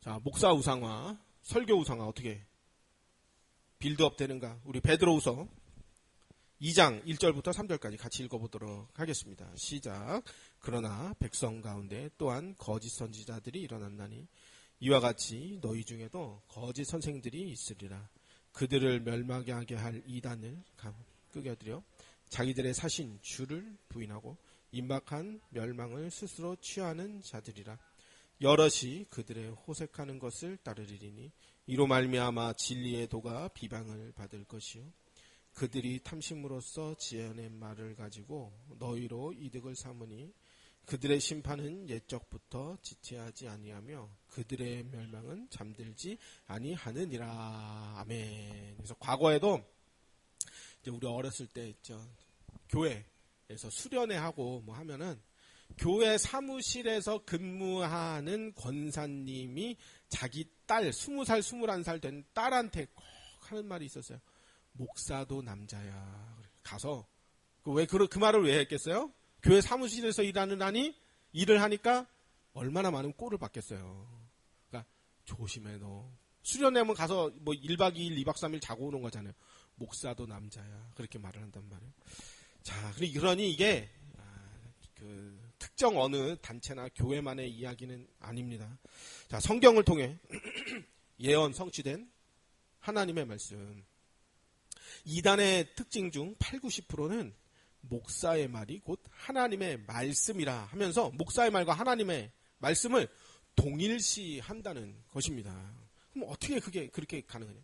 자, 목사 우상화, 설교 우상화 어떻게 빌드업 되는가? 우리 베드로후서 2장 1절부터 3절까지 같이 읽어보도록 하겠습니다. 시작. 그러나 백성 가운데 또한 거짓 선지자들이 일어났나니 이와 같이 너희 중에도 거짓 선생들이 있으리라. 그들을 멸망하게 할 이단을 끄겨들여 자기들의 사신 주를 부인하고 임박한 멸망을 스스로 취하는 자들이라. 여럿이 그들의 호색하는 것을 따르리니 이로 말미암아 진리의 도가 비방을 받을 것이요 그들이 탐심으로써 지어낸 말을 가지고 너희로 이득을 삼으니 그들의 심판은 옛적부터 지체하지 아니하며 그들의 멸망은 잠들지 아니하느니라. 아멘. 그래서 과거에도 이제 우리 어렸을 때 있죠. 교회에서 수련회 하고 뭐 하면은 교회 사무실에서 근무하는 권사님이 자기 딸 20살 21살 된 딸한테 꼭 하는 말이 있었어요. 목사도 남자야. 가서 그 말을 왜 했겠어요? 교회 사무실에서 일을 하니까 얼마나 많은 꼴을 받겠어요. 그러니까 조심해 너. 수련회면 가서 뭐 1박 2일, 2박 3일 자고 오는 거잖아요. 목사도 남자야. 그렇게 말을 한단 말이에요. 자, 그러니 이게 특정 어느 단체나 교회만의 이야기는 아닙니다. 자, 성경을 통해 예언 성취된 하나님의 말씀. 이단의 특징 중 80~90%는 목사의 말이 곧 하나님의 말씀이라 하면서 목사의 말과 하나님의 말씀을 동일시한다는 것입니다. 그럼 어떻게 그렇게 가능하냐?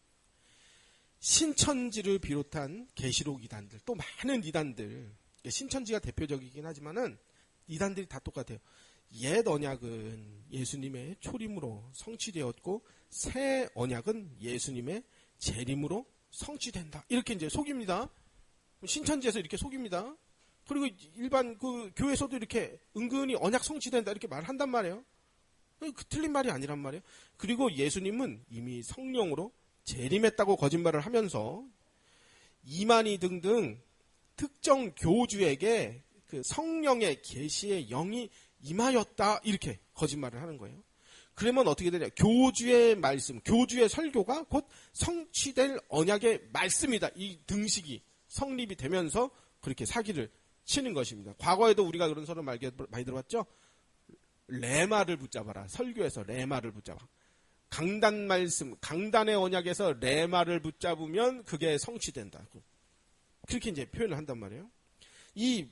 신천지를 비롯한 계시록 이단들, 또 많은 이단들, 신천지가 대표적이긴 하지만은 이단들이 다 똑같아요. 옛 언약은 예수님의 초림으로 성취되었고 새 언약은 예수님의 재림으로 성취된다. 이렇게 이제 속입니다. 신천지에서 이렇게 속입니다. 그리고 일반 그 교회에서도 이렇게 은근히 언약 성취된다 이렇게 말한단 말이에요. 틀린 말이 아니란 말이에요. 그리고 예수님은 이미 성령으로 재림했다고 거짓말을 하면서 이만희 등등 특정 교주에게 그 성령의 계시의 영이 임하였다 이렇게 거짓말을 하는 거예요. 그러면 어떻게 되냐? 교주의 말씀, 교주의 설교가 곧 성취될 언약의 말씀이다. 이 등식이 성립이 되면서 그렇게 사기를 치는 것입니다. 과거에도 우리가 그런 소리 많이 들어봤죠? 레마를 붙잡아라. 설교에서 레마를 붙잡아. 강단 말씀, 강단의 언약에서 레마를 붙잡으면 그게 성취된다. 그렇게 이제 표현을 한단 말이에요. 이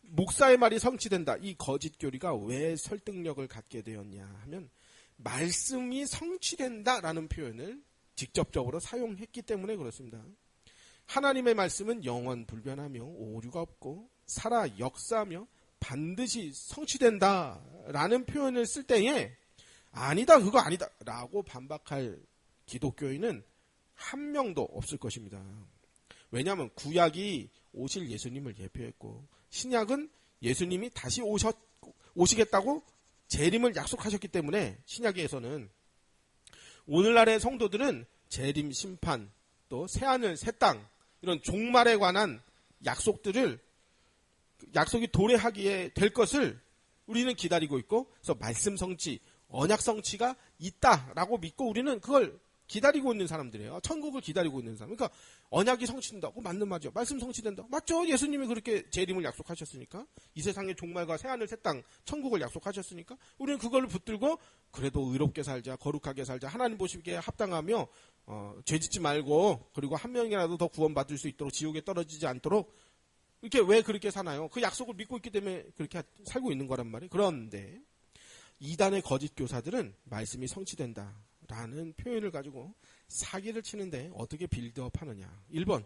목사의 말이 성취된다. 이 거짓 교리가 왜 설득력을 갖게 되었냐 하면 말씀이 성취된다라는 표현을 직접적으로 사용했기 때문에 그렇습니다. 하나님의 말씀은 영원 불변하며 오류가 없고 살아 역사하며 반드시 성취된다라는 표현을 쓸 때에 아니다 그거 아니다 라고 반박할 기독교인은 한 명도 없을 것입니다. 왜냐하면 구약이 오실 예수님을 예표했고 신약은 예수님이 다시 오시겠다고 재림을 약속하셨기 때문에 신약에서는 오늘날의 성도들은 재림 심판 또 새하늘 새땅 이런 종말에 관한 약속이 도래하기에 될 것을 우리는 기다리고 있고 그래서 말씀 성취, 언약 성취가 있다라고 믿고 우리는 그걸 기다리고 있는 사람들이에요. 천국을 기다리고 있는 사람. 그러니까 언약이 성취된다고 맞는 말이죠. 말씀 성취된다. 맞죠? 예수님이 그렇게 재림을 약속하셨으니까. 이 세상의 종말과 새하늘 새땅 천국을 약속하셨으니까 우리는 그걸 붙들고 그래도 의롭게 살자, 거룩하게 살자, 하나님 보시기에 합당하며 죄짓지 말고 그리고 한 명이라도 더 구원받을 수 있도록 지옥에 떨어지지 않도록 이렇게 왜 그렇게 사나요? 그 약속을 믿고 있기 때문에 그렇게 살고 있는 거란 말이에요. 그런데 이단의 거짓 교사들은 말씀이 성취된다 라는 표현을 가지고 사기를 치는데 어떻게 빌드업 하느냐. 1번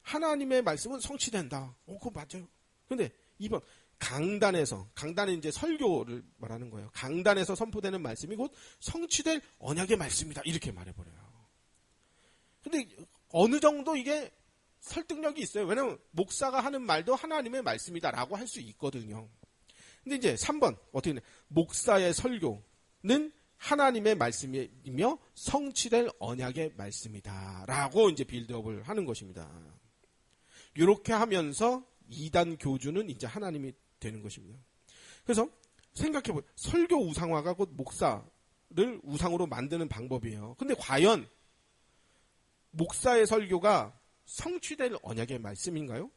하나님의 말씀은 성취된다. 그거 맞아요. 근데 2번 강단은 이제 설교를 말하는 거예요. 강단에서 선포되는 말씀이 곧 성취될 언약의 말씀이다. 이렇게 말해버려요. 근데 어느 정도 이게 설득력이 있어요. 왜냐하면 목사가 하는 말도 하나님의 말씀이다라고 할 수 있거든요. 근데 이제 3번 어떻게 되냐. 목사의 설교는 하나님의 말씀이며 성취될 언약의 말씀이다 라고 이제 빌드업을 하는 것입니다. 이렇게 하면서 이단 교주는 이제 하나님이 되는 것입니다. 그래서 생각해보세요. 설교 우상화가 곧 목사를 우상으로 만드는 방법이에요. 근데 과연 목사의 설교가 성취될 언약의 말씀인가요?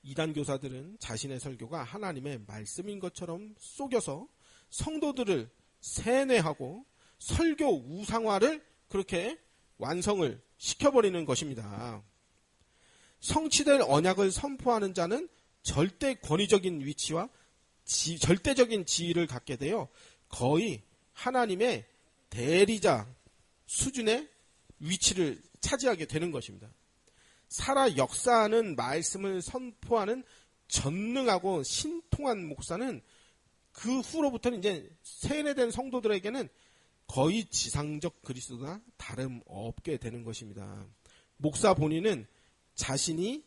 이단 교사들은 자신의 설교가 하나님의 말씀인 것처럼 속여서 성도들을 세뇌하고 설교 우상화를 그렇게 완성을 시켜버리는 것입니다. 성취될 언약을 선포하는 자는 절대 권위적인 위치와 절대적인 지위를 갖게 되어 거의 하나님의 대리자 수준의 위치를 차지하게 되는 것입니다. 살아 역사하는 말씀을 선포하는 전능하고 신통한 목사는 그 후로부터는 이제 세뇌된 성도들에게는 거의 지상적 그리스도나 다름없게 되는 것입니다. 목사 본인은 자신이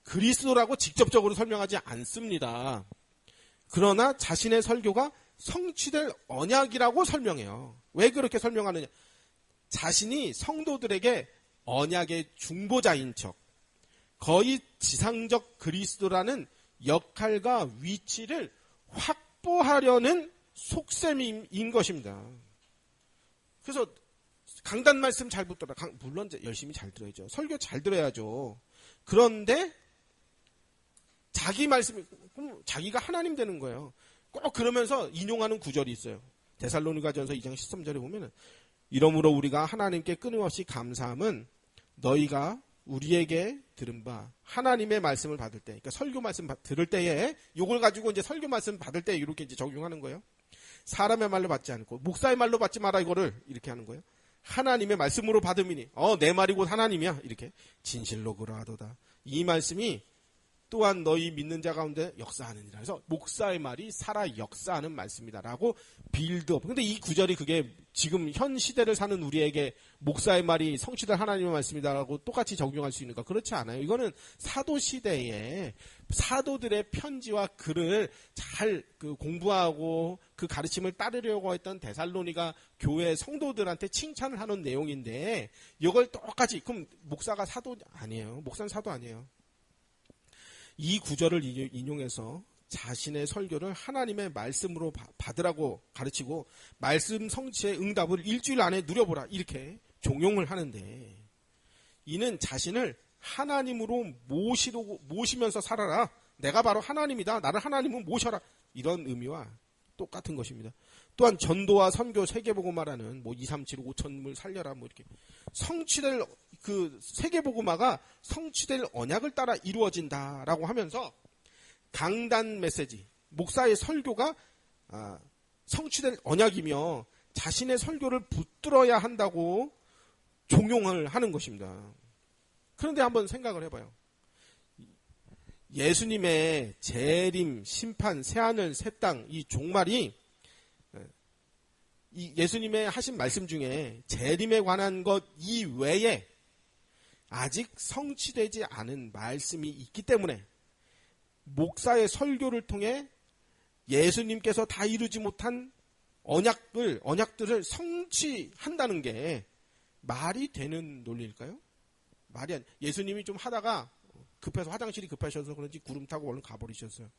그리스도라고 직접적으로 설명하지 않습니다. 그러나 자신의 설교가 성취될 언약이라고 설명해요. 왜 그렇게 설명하느냐? 자신이 성도들에게 언약의 중보자인 척, 거의 지상적 그리스도라는 역할과 위치를 확보하려는 속셈인 것입니다. 그래서 강단 말씀 잘 붙더라. 물론 열심히 잘 들어야죠. 설교 잘 들어야죠. 그런데 자기 말씀이 자기가 하나님 되는 거예요. 꼭 그러면서 인용하는 구절이 있어요. 데살로니가전서 2장 13절에 보면은 이러므로 우리가 하나님께 끊임없이 감사함은 너희가 우리에게 들은 바 하나님의 말씀을 받을 때, 그러니까 설교 말씀 들을 때에 이걸 가지고 이제 설교 말씀 받을 때 이렇게 이제 적용하는 거예요. 사람의 말로 받지 않고 목사의 말로 받지 마라 이거를 이렇게 하는 거예요. 하나님의 말씀으로 받음이니 내 말이 곧 하나님이야 이렇게 진실로 그러하도다. 이 말씀이 또한 너희 믿는 자 가운데 역사하느니라. 그래서 목사의 말이 살아 역사하는 말씀이다라고 빌드업. 근데 이 구절이 그게 지금 현 시대를 사는 우리에게 목사의 말이 성취될 하나님의 말씀이다라고 똑같이 적용할 수 있는가? 그렇지 않아요. 이거는 사도 시대에 사도들의 편지와 글을 잘 공부하고 그 가르침을 따르려고 했던 데살로니가 교회 성도들한테 칭찬을 하는 내용인데 이걸 똑같이 그럼 목사가 사도 아니에요. 목사는 사도 아니에요. 이 구절을 인용해서 자신의 설교를 하나님의 말씀으로 받으라고 가르치고 말씀 성취의 응답을 일주일 안에 누려보라 이렇게 종용을 하는데 이는 자신을 하나님으로 모시면서 살아라. 내가 바로 하나님이다. 나를 하나님은 모셔라. 이런 의미와 똑같은 것입니다. 또한 전도와 선교 세계복음화라는 2, 3, 7, 5천을 살려라 이렇게 성취될 그 세계복음화가 성취될 언약을 따라 이루어진다라고 하면서 강단 메시지 목사의 설교가 성취될 언약이며 자신의 설교를 붙들어야 한다고 종용을 하는 것입니다. 그런데 한번 생각을 해봐요. 예수님의 재림, 심판, 새하늘, 새 땅 이 종말이 이 예수님의 하신 말씀 중에 재림에 관한 것 이외에 아직 성취되지 않은 말씀이 있기 때문에 목사의 설교를 통해 예수님께서 다 이루지 못한 언약들을 성취한다는 게 말이 되는 논리일까요? 말이 아니. 예수님이 좀 하다가 급해서 화장실이 급하셔서 그런지 구름 타고 얼른 가버리셨어요.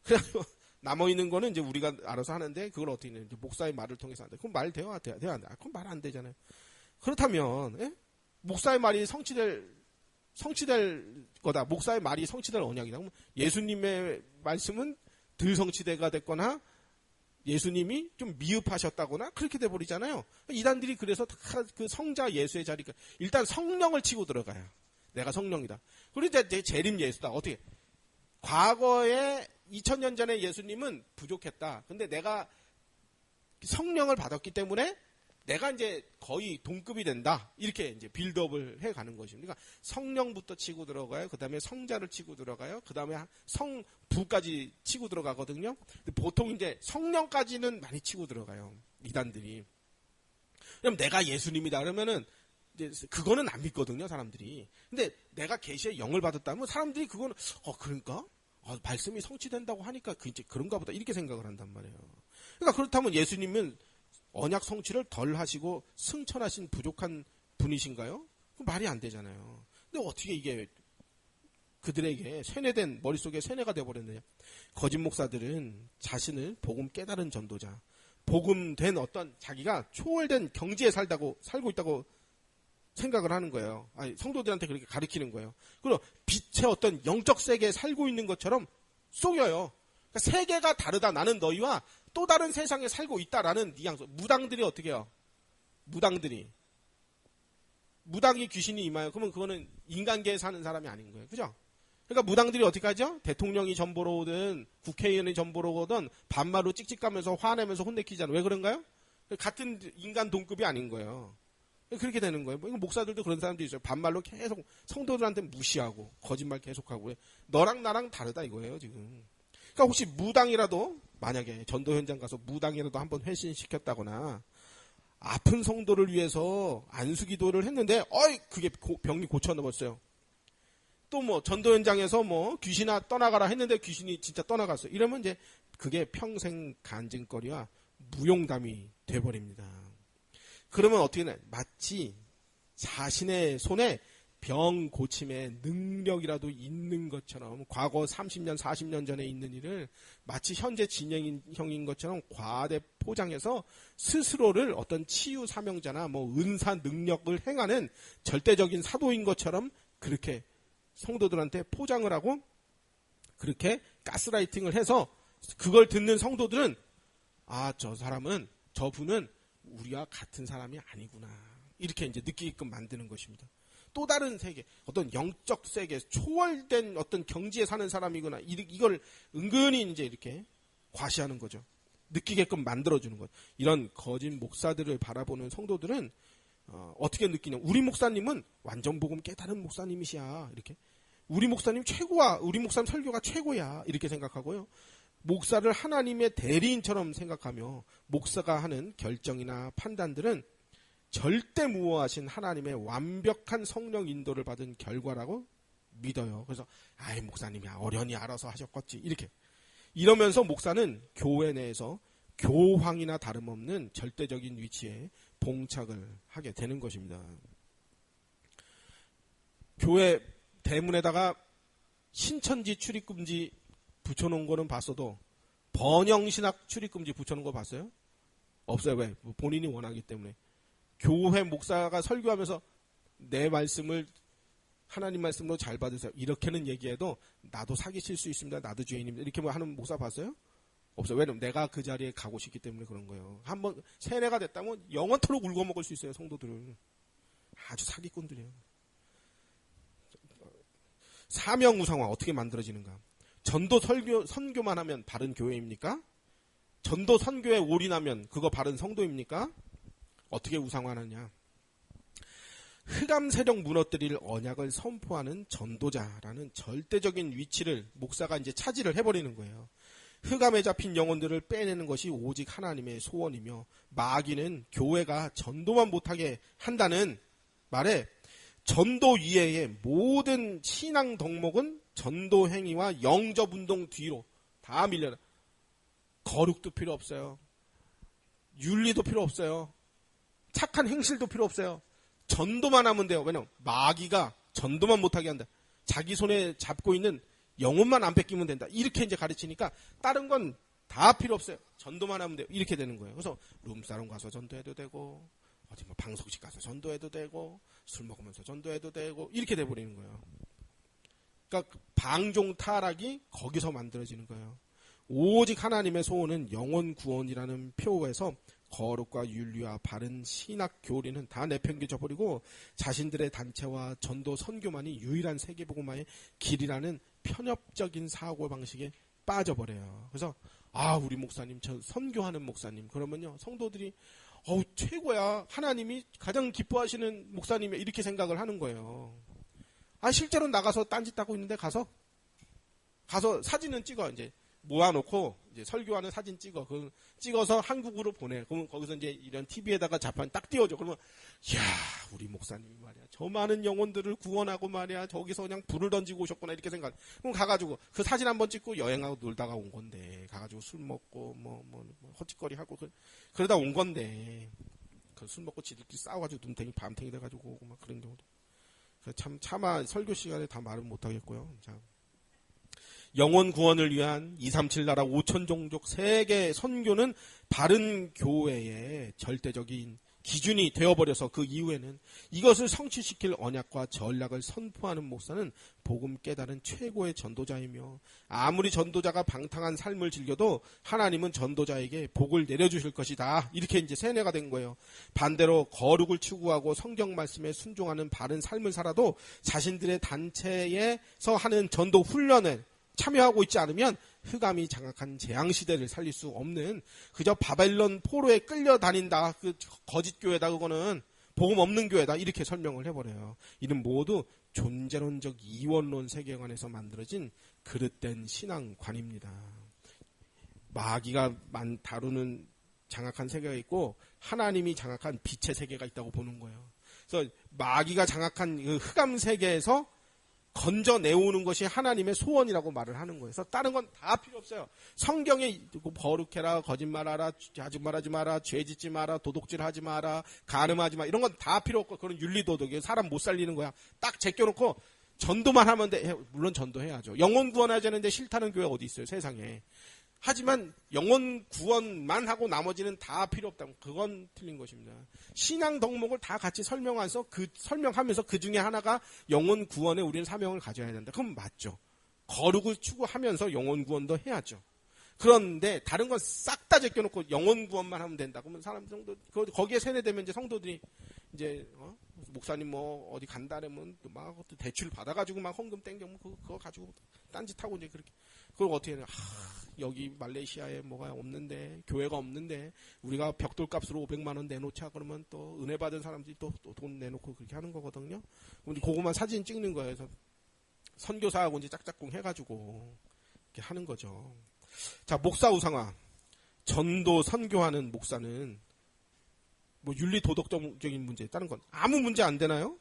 그래서 남아있는 거는 이제 우리가 알아서 하는데 그걸 어떻게 했는지 목사의 말을 통해서 한다. 그럼 말 돼야 안 돼? 그럼 말 안 되잖아요. 그렇다면 목사의 말이 성취될 거다. 목사의 말이 성취될 언약이다. 그럼 예수님의 말씀은 덜 성취가 됐거나 예수님이 좀 미흡하셨다거나 그렇게 돼버리잖아요. 이단들이 그래서 다 그 성자 예수의 자리가 일단 성령을 치고 들어가요. 내가 성령이다. 그리고 이제 재림 예수다. 어떻게? 과거에 2000년 전에 예수님은 부족했다. 근데 내가 성령을 받았기 때문에 내가 이제 거의 동급이 된다. 이렇게 이제 빌드업을 해 가는 것입니다. 그러니까 성령부터 치고 들어가요. 그 다음에 성자를 치고 들어가요. 그 다음에 성부까지 치고 들어가거든요. 근데 보통 이제 성령까지는 많이 치고 들어가요. 이단들이. 그럼 내가 예수님이다. 그러면은 이제 그거는 안 믿거든요. 사람들이. 근데 내가 계시의 영을 받았다면 사람들이 그거는 그러니까? 말씀이 성취된다고 하니까 이제 그런가 보다 이렇게 생각을 한단 말이에요. 그러니까 그렇다면 예수님은 언약 성취를 덜 하시고 승천하신 부족한 분이신가요? 말이 안 되잖아요. 근데 어떻게 이게 그들에게 세뇌된 머릿속에 세뇌가 되어버렸느냐. 거짓 목사들은 자신을 복음 깨달은 전도자, 복음된 어떤 자기가 초월된 경지에 살고 있다고 생각을 하는 거예요. 아니, 성도들한테 그렇게 가르치는 거예요. 그리고 빛의 어떤 영적 세계에 살고 있는 것처럼 속여요. 그러니까 세계가 다르다. 나는 너희와 또 다른 세상에 살고 있다라는 뉘앙스. 무당들이 어떻게 해요? 무당이 귀신이 임하여. 그러면 그거는 인간계에 사는 사람이 아닌 거예요. 그죠? 그러니까 무당들이 어떻게 하죠? 대통령이 전보러 오든 국회의원이 전보러 오든 반말로 찍찍가면서 화내면서 혼내키잖아요. 왜 그런가요? 같은 인간 동급이 아닌 거예요. 그렇게 되는 거예요. 목사들도 그런 사람도 있어요. 반말로 계속 성도들한테 무시하고 거짓말 계속하고 너랑 나랑 다르다 이거예요 지금. 그러니까 혹시 무당이라도 만약에 전도 현장 가서 무당이라도 한번 회신시켰다거나 아픈 성도를 위해서 안수기도를 했는데 그게 병이 고쳐놓았어요. 또 뭐 전도 현장에서 뭐 귀신아 떠나가라 했는데 귀신이 진짜 떠나갔어요. 이러면 이제 그게 평생 간증거리와 무용담이 돼버립니다. 그러면 어떻게 돼? 마치 자신의 손에 병 고침의 능력이라도 있는 것처럼 과거 30년, 40년 전에 있는 일을 마치 현재 진행형인 것처럼 과대 포장해서 스스로를 어떤 치유 사명자나 뭐 은사 능력을 행하는 절대적인 사도인 것처럼 그렇게 성도들한테 포장을 하고 그렇게 가스라이팅을 해서 그걸 듣는 성도들은 저분은 우리와 같은 사람이 아니구나. 이렇게 이제 느끼게끔 만드는 것입니다. 또 다른 세계, 어떤 영적 세계, 초월된 어떤 경지에 사는 사람이구나. 이걸 은근히 이제 이렇게 과시하는 거죠. 느끼게끔 만들어주는 것. 이런 거짓 목사들을 바라보는 성도들은 어떻게 느끼냐. 우리 목사님은 완전 복음 깨달은 목사님이시야. 이렇게. 우리 목사님 최고야. 우리 목사님 설교가 최고야. 이렇게 생각하고요. 목사를 하나님의 대리인처럼 생각하며 목사가 하는 결정이나 판단들은 절대 무호하신 하나님의 완벽한 성령 인도를 받은 결과라고 믿어요. 그래서 목사님이 어련히 알아서 하셨겠지. 이렇게. 이러면서 목사는 교회 내에서 교황이나 다름없는 절대적인 위치에 봉착을 하게 되는 것입니다. 교회 대문에다가 신천지 출입금지 붙여놓은 거는 봤어도 번영신학 출입금지 붙여놓은 거 봤어요? 없어요. 왜? 본인이 원하기 때문에. 교회 목사가 설교하면서 내 말씀을 하나님 말씀으로 잘 받으세요. 이렇게는 얘기해도 나도 사기칠 수 있습니다. 나도 죄인입니다. 이렇게 하는 목사 봤어요? 없어요. 왜냐면 내가 그 자리에 가고 싶기 때문에 그런 거예요. 한번 세뇌가 됐다면 영원토록 울고먹을 수 있어요. 성도들을. 아주 사기꾼들이에요. 사명우상화 어떻게 만들어지는가? 전도 선교만 하면 바른 교회입니까? 전도 선교에 올인하면 그거 바른 성도입니까? 어떻게 우상화하느냐? 흑암 세력 무너뜨릴 언약을 선포하는 전도자라는 절대적인 위치를 목사가 이제 차지를 해버리는 거예요. 흑암에 잡힌 영혼들을 빼내는 것이 오직 하나님의 소원이며 마귀는 교회가 전도만 못하게 한다는 말에 전도 이외의 모든 신앙 덕목은 전도 행위와 영접 운동 뒤로 다 밀려나. 거룩도 필요 없어요. 윤리도 필요 없어요. 착한 행실도 필요 없어요. 전도만 하면 돼요. 왜냐면 마귀가 전도만 못하게 한다. 자기 손에 잡고 있는 영혼만 안 뺏기면 된다. 이렇게 이제 가르치니까 다른 건 다 필요 없어요. 전도만 하면 돼요. 이렇게 되는 거예요. 그래서 룸사롱 가서 전도해도 되고 어디 뭐 방송식 가서 전도해도 되고 술 먹으면서 전도해도 되고 이렇게 돼버리는 거예요. 그러니까 방종 타락이 거기서 만들어지는 거예요. 오직 하나님의 소원은 영혼 구원이라는 표에서 거룩과 윤리와 바른 신학 교리는 다 내팽개쳐버리고 자신들의 단체와 전도 선교만이 유일한 세계복음화의 길이라는 편협적인 사고방식에 빠져버려요. 그래서 우리 목사님 저 선교하는 목사님 그러면요 성도들이 최고야 하나님이 가장 기뻐하시는 목사님이 이렇게 생각을 하는 거예요. 실제로 나가서 딴짓 하고 있는데 가서 사진은 찍어 이제 모아놓고 이제 설교하는 사진 찍어서 한국으로 보내. 그러면 거기서 이제 이런 TV에다가 자판 딱 띄워줘. 그러면 우리 목사님이 말이야 저 많은 영혼들을 구원하고 말이야 저기서 그냥 불을 던지고 오셨구나 이렇게 생각. 그럼 가가지고 그 사진 한번 찍고 여행하고 놀다가 온 건데 가가지고 술 먹고 뭐 헛짓거리 하고 그러다 온 건데 그 술 먹고 지들끼리 싸워가지고 눈탱이 밤탱이 돼가지고 오고 막 그런 경우도. 참 차마 설교 시간에 다 말은 못하겠고요. 자, 영혼 구원을 위한 237 나라 5천 종족 세계 선교는 바른 교회의 절대적인 기준이 되어버려서 그 이후에는 이것을 성취시킬 언약과 전략을 선포하는 목사는 복음 깨달은 최고의 전도자이며 아무리 전도자가 방탕한 삶을 즐겨도 하나님은 전도자에게 복을 내려주실 것이다. 이렇게 이제 세뇌가 된 거예요. 반대로 거룩을 추구하고 성경 말씀에 순종하는 바른 삶을 살아도 자신들의 단체에서 하는 전도 훈련을 참여하고 있지 않으면 흑암이 장악한 재앙시대를 살릴 수 없는 그저 바벨론 포로에 끌려다닌다. 그 거짓 교회다. 그거는 복음 없는 교회다. 이렇게 설명을 해버려요. 이는 모두 존재론적 이원론 세계관에서 만들어진 그릇된 신앙관입니다. 마귀가 다루는 장악한 세계가 있고 하나님이 장악한 빛의 세계가 있다고 보는 거예요. 그래서 마귀가 장악한 그 흑암 세계에서 건져내오는 것이 하나님의 소원이라고 말을 하는 거예요. 그래서 다른 건 다 필요 없어요. 성경에 거룩해라, 거짓말하라, 말하지 마라, 죄짓지 마라, 도둑질하지 마라, 간음하지 마 이런 건 다 필요 없고 그런 윤리도덕이에요. 사람 못 살리는 거야. 딱 제껴놓고 전도만 하면 돼. 물론 전도해야죠. 영혼 구원해야 되는데 싫다는 교회 어디 있어요, 세상에. 하지만 영혼 구원만 하고 나머지는 다 필요 없다면 그건 틀린 것입니다. 신앙 덕목을 다 같이 설명하면서 그 중에 하나가 영혼 구원에 우리는 사명을 가져야 된다. 그럼 맞죠. 거룩을 추구하면서 영혼 구원도 해야죠. 그런데 다른 건 싹 다 제껴놓고 영혼 구원만 하면 된다. 그러면 사람 정도 거기에 세뇌되면 이제 성도들이 이제 목사님 뭐 어디 간다라면 막 대출 받아가지고 막 헌금 땡겨면 그거 가지고 딴짓하고 이제 그렇게 그리고 어떻게 해야 여기 말레이시아에 뭐가 없는데 교회가 없는데 우리가 벽돌값으로 500만 원 내놓자 그러면 또 은혜 받은 사람들이 또 돈 내놓고 그렇게 하는 거거든요. 근데 그거만 사진 찍는 거예요. 그래서 선교사하고 이제 짝짝꿍 해가지고 이렇게 하는 거죠. 자, 목사 우상화. 전도 선교하는 목사는 뭐 윤리 도덕적인 문제, 다른 건 아무 문제 안 되나요?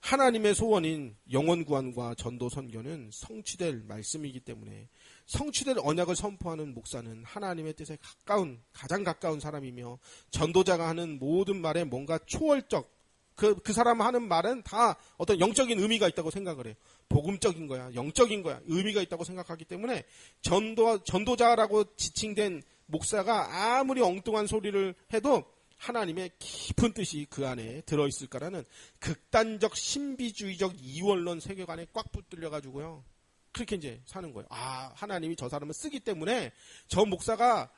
하나님의 소원인 영혼 구원과 전도 선교는 성취될 말씀이기 때문에 성취될 언약을 선포하는 목사는 하나님의 뜻에 가장 가까운 사람이며 전도자가 하는 모든 말에 뭔가 초월적 그 사람 하는 말은 다 어떤 영적인 의미가 있다고 생각을 해요. 복음적인 거야, 영적인 거야, 의미가 있다고 생각하기 때문에 전도자라고 지칭된 목사가 아무리 엉뚱한 소리를 해도 하나님의 깊은 뜻이 그 안에 들어있을 거라는 극단적 신비주의적 이원론 세계관에 꽉 붙들려가지고요. 그렇게 이제 사는 거예요. 아, 하나님이 저 사람을 쓰기 때문에 저 목사가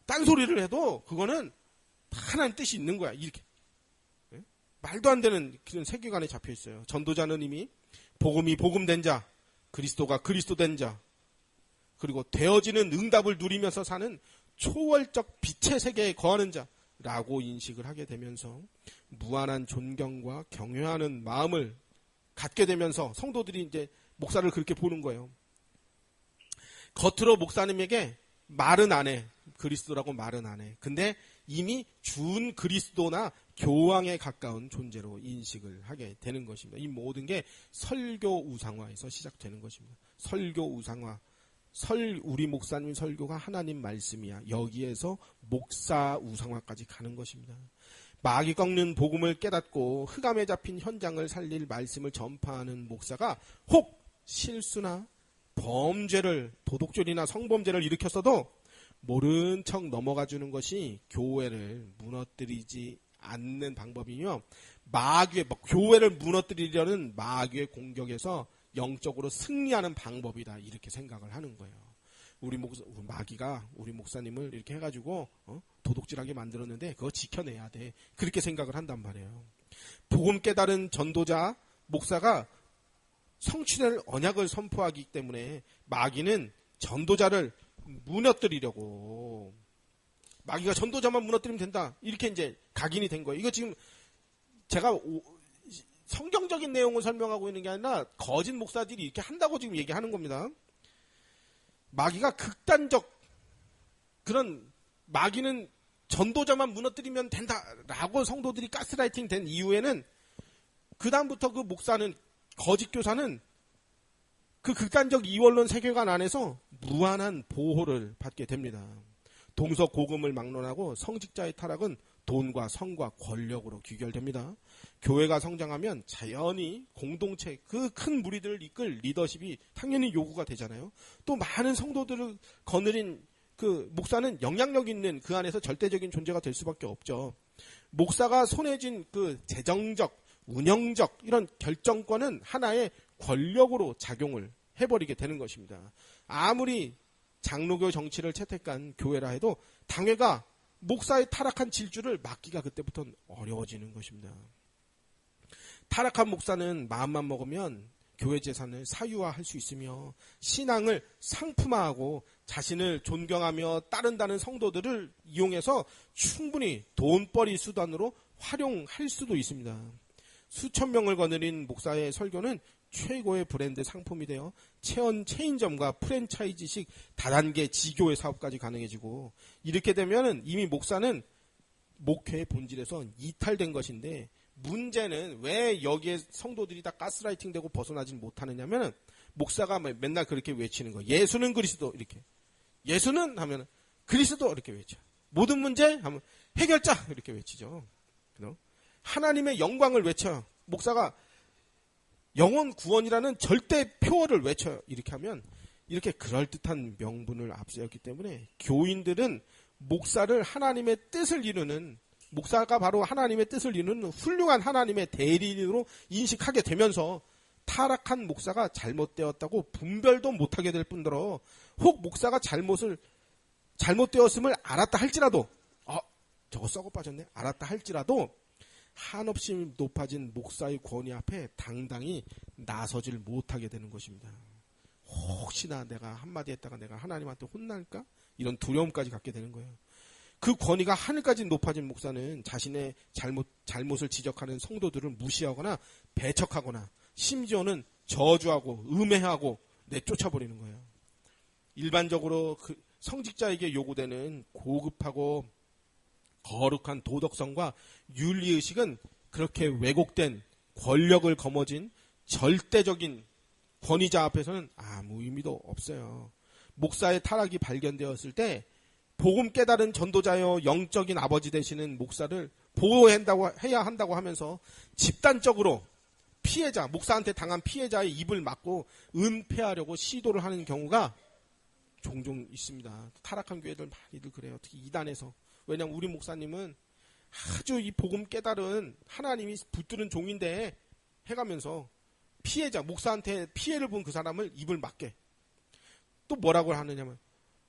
딴소리를 해도 그거는 하나님 뜻이 있는 거야. 이렇게. 네? 말도 안 되는 그런 세계관에 잡혀 있어요. 전도자는 이미 복음이 복음된 자, 그리스도가 그리스도된 자, 그리고 되어지는 응답을 누리면서 사는 초월적 빛의 세계에 거하는 자, 라고 인식을 하게 되면서 무한한 존경과 경외하는 마음을 갖게 되면서 성도들이 이제 목사를 그렇게 보는 거예요. 겉으로 목사님에게 말은 안 해. 그리스도라고 말은 안 해. 근데 이미 준 그리스도나 교황에 가까운 존재로 인식을 하게 되는 것입니다. 이 모든 게 설교 우상화에서 시작되는 것입니다. 설교 우상화. 우리 목사님 설교가 하나님 말씀이야. 여기에서 목사 우상화까지 가는 것입니다. 마귀 꺾는 복음을 깨닫고 흑암에 잡힌 현장을 살릴 말씀을 전파하는 목사가 혹 실수나 범죄를 도둑질이나 성범죄를 일으켰어도 모른 척 넘어가 주는 것이 교회를 무너뜨리지 않는 방법이며 교회를 무너뜨리려는 마귀의 공격에서 영적으로 승리하는 방법이다. 이렇게 생각을 하는 거예요. 마귀가 우리 목사님을 이렇게 해가지고 도둑질하게 만들었는데 그거 지켜내야 돼. 그렇게 생각을 한단 말이에요. 복음 깨달은 전도자 목사가 성취될 언약을 선포하기 때문에 마귀는 전도자를 무너뜨리려고 마귀가 전도자만 무너뜨리면 된다. 이렇게 이제 각인이 된 거예요. 이거 지금 제가 성경적인 내용을 설명하고 있는 게 아니라 거짓 목사들이 이렇게 한다고 지금 얘기하는 겁니다. 마귀가 극단적 그런 마귀는 전도자만 무너뜨리면 된다라고 성도들이 가스라이팅 된 이후에는 그 다음부터 그 목사는 거짓 교사는 그 극단적 이원론 세계관 안에서 무한한 보호를 받게 됩니다. 동서고금을 막론하고 성직자의 타락은 돈과 성과 권력으로 귀결됩니다. 교회가 성장하면 자연히 공동체, 그 큰 무리들을 이끌 리더십이 당연히 요구가 되잖아요. 또 많은 성도들을 거느린 그 목사는 영향력 있는 그 안에서 절대적인 존재가 될 수밖에 없죠. 목사가 손에 쥔 그 재정적, 운영적 이런 결정권은 하나의 권력으로 작용을 해버리게 되는 것입니다. 아무리 장로교 정치를 채택한 교회라 해도 당회가 목사의 타락한 질주를 막기가 그때부터 어려워지는 것입니다. 타락한 목사는 마음만 먹으면 교회 재산을 사유화할 수 있으며 신앙을 상품화하고 자신을 존경하며 따른다는 성도들을 이용해서 충분히 돈벌이 수단으로 활용할 수도 있습니다. 수천 명을 거느린 목사의 설교는 최고의 브랜드 상품이 되어 체인점과 프랜차이즈식 다단계 지교회 사업까지 가능해지고, 이렇게 되면 이미 목사는 목회의 본질에서 이탈된 것인데, 문제는 왜 여기에 성도들이 다 가스라이팅 되고 벗어나지 못하느냐면, 목사가 맨날 그렇게 외치는 거예요. 예수는 그리스도, 이렇게. 예수는 하면 그리스도, 이렇게 외쳐. 모든 문제 하면 해결자, 이렇게 외치죠. 하나님의 영광을 외쳐요. 목사가 영원 구원이라는 절대 표어를 외쳐요. 이렇게 하면 이렇게 그럴듯한 명분을 앞세웠기 때문에 교인들은 목사를 하나님의 뜻을 이루는, 목사가 바로 하나님의 뜻을 이루는 훌륭한 하나님의 대리인으로 인식하게 되면서 타락한 목사가 잘못되었다고 분별도 못하게 될 뿐더러, 혹 목사가 잘못되었음을 알았다 할지라도, 저거 썩어 빠졌네, 알았다 할지라도 한없이 높아진 목사의 권위 앞에 당당히 나서질 못하게 되는 것입니다. 혹시나 내가 한마디 했다가 내가 하나님한테 혼날까? 이런 두려움까지 갖게 되는 거예요. 그 권위가 하늘까지 높아진 목사는 자신의 잘못을 지적하는 성도들을 무시하거나 배척하거나 심지어는 저주하고 음해하고 내쫓아버리는 거예요. 일반적으로 그 성직자에게 요구되는 고급하고 거룩한 도덕성과 윤리의식은 그렇게 왜곡된 권력을 거머쥔 절대적인 권위자 앞에서는 아무 의미도 없어요. 목사의 타락이 발견되었을 때 복음 깨달은 전도자여 영적인 아버지 되시는 목사를 보호해야 한다고 하면서 집단적으로 피해자, 목사한테 당한 피해자의 입을 막고 은폐하려고 시도를 하는 경우가 종종 있습니다. 타락한 교회들 많이들 그래요. 특히 이단에서. 왜냐하면 우리 목사님은 아주 이 복음 깨달은 하나님이 붙드는 종인데 해가면서 피해자, 목사한테 피해를 본 그 사람을 입을 막게. 또 뭐라고 하느냐면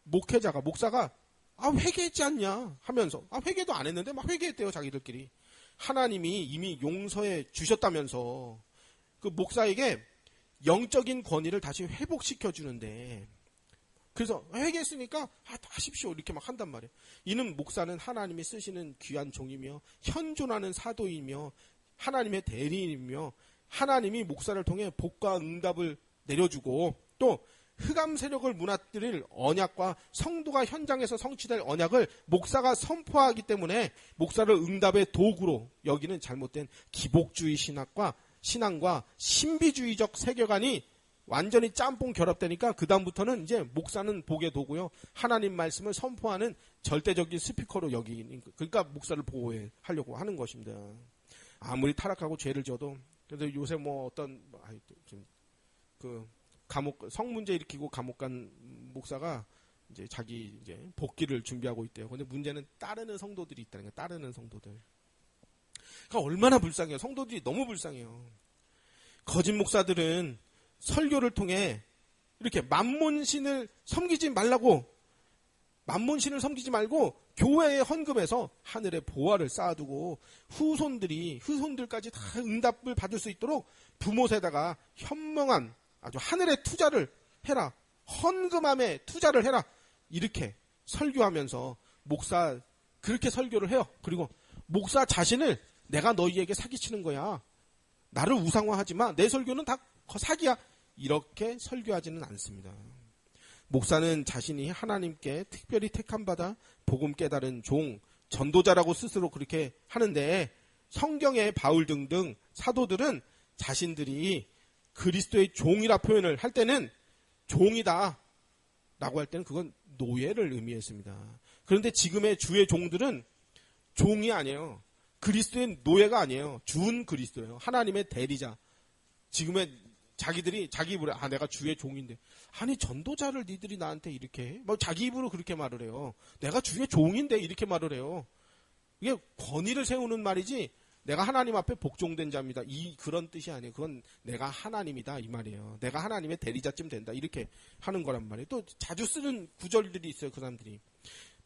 목회자가, 목사가 회개했지 않냐 하면서 회개도 안 했는데 막 회개했대요. 자기들끼리. 하나님이 이미 용서해 주셨다면서 그 목사에게 영적인 권위를 다시 회복시켜 주는데, 그래서 회개했으니까 하십시오 이렇게 막 한단 말이에요. 이는 목사는 하나님이 쓰시는 귀한 종이며 현존하는 사도이며 하나님의 대리인이며 하나님이 목사를 통해 복과 응답을 내려주고 또 흑암 세력을 무너뜨릴 언약과 성도가 현장에서 성취될 언약을 목사가 선포하기 때문에 목사를 응답의 도구로 여기는 잘못된 기복주의 신앙과 신비주의적 세계관이 완전히 짬뽕 결합되니까 그 다음부터는 이제 목사는 복의 도구요, 하나님 말씀을 선포하는 절대적인 스피커로 여기는, 그러니까 목사를 보호하려고 하는 것입니다. 아무리 타락하고 죄를 져도. 그래서 요새 감옥 성문제 일으키고 감옥 간 목사가 이제 자기 이제 복귀를 준비하고 있대요. 근데 문제는 따르는 성도들이 있다는 거예요. 따르는 성도들. 그러니까 얼마나 불쌍해요. 성도들이 너무 불쌍해요. 거짓 목사들은 설교를 통해 이렇게 만몬신을 섬기지 말고 교회의 헌금에서 하늘의 보화를 쌓아두고 후손들까지 다 응답을 받을 수 있도록 부못에다가 현명한 아주 하늘의 투자를 해라, 헌금함에 투자를 해라, 이렇게 설교하면서 목사 그렇게 설교를 해요. 그리고 목사 자신을 내가 너희에게 사기치는 거야, 나를 우상화하지 마, 내 설교는 다 사기야, 이렇게 설교하지는 않습니다. 목사는 자신이 하나님께 특별히 택함받아 복음 깨달은 종, 전도자라고 스스로 그렇게 하는데, 성경의 바울 등등 사도들은 자신들이 그리스도의 종이라 표현을 할 때는 종이다 라고 할 때는 그건 노예를 의미했습니다. 그런데 지금의 주의 종들은 종이 아니에요. 그리스도의 노예가 아니에요. 준 그리스도예요. 하나님의 대리자. 지금의 자기들이 자기 입으로 내가 주의 종인데 아니 전도자를 니들이 나한테 이렇게 해? 뭐 자기 입으로 그렇게 말을 해요. 내가 주의 종인데 이렇게 말을 해요. 이게 권위를 세우는 말이지 내가 하나님 앞에 복종된 자입니다. 그런 뜻이 아니에요. 그건 내가 하나님이다 이 말이에요. 내가 하나님의 대리자쯤 된다 이렇게 하는 거란 말이에요. 또 자주 쓰는 구절들이 있어요. 그 사람들이.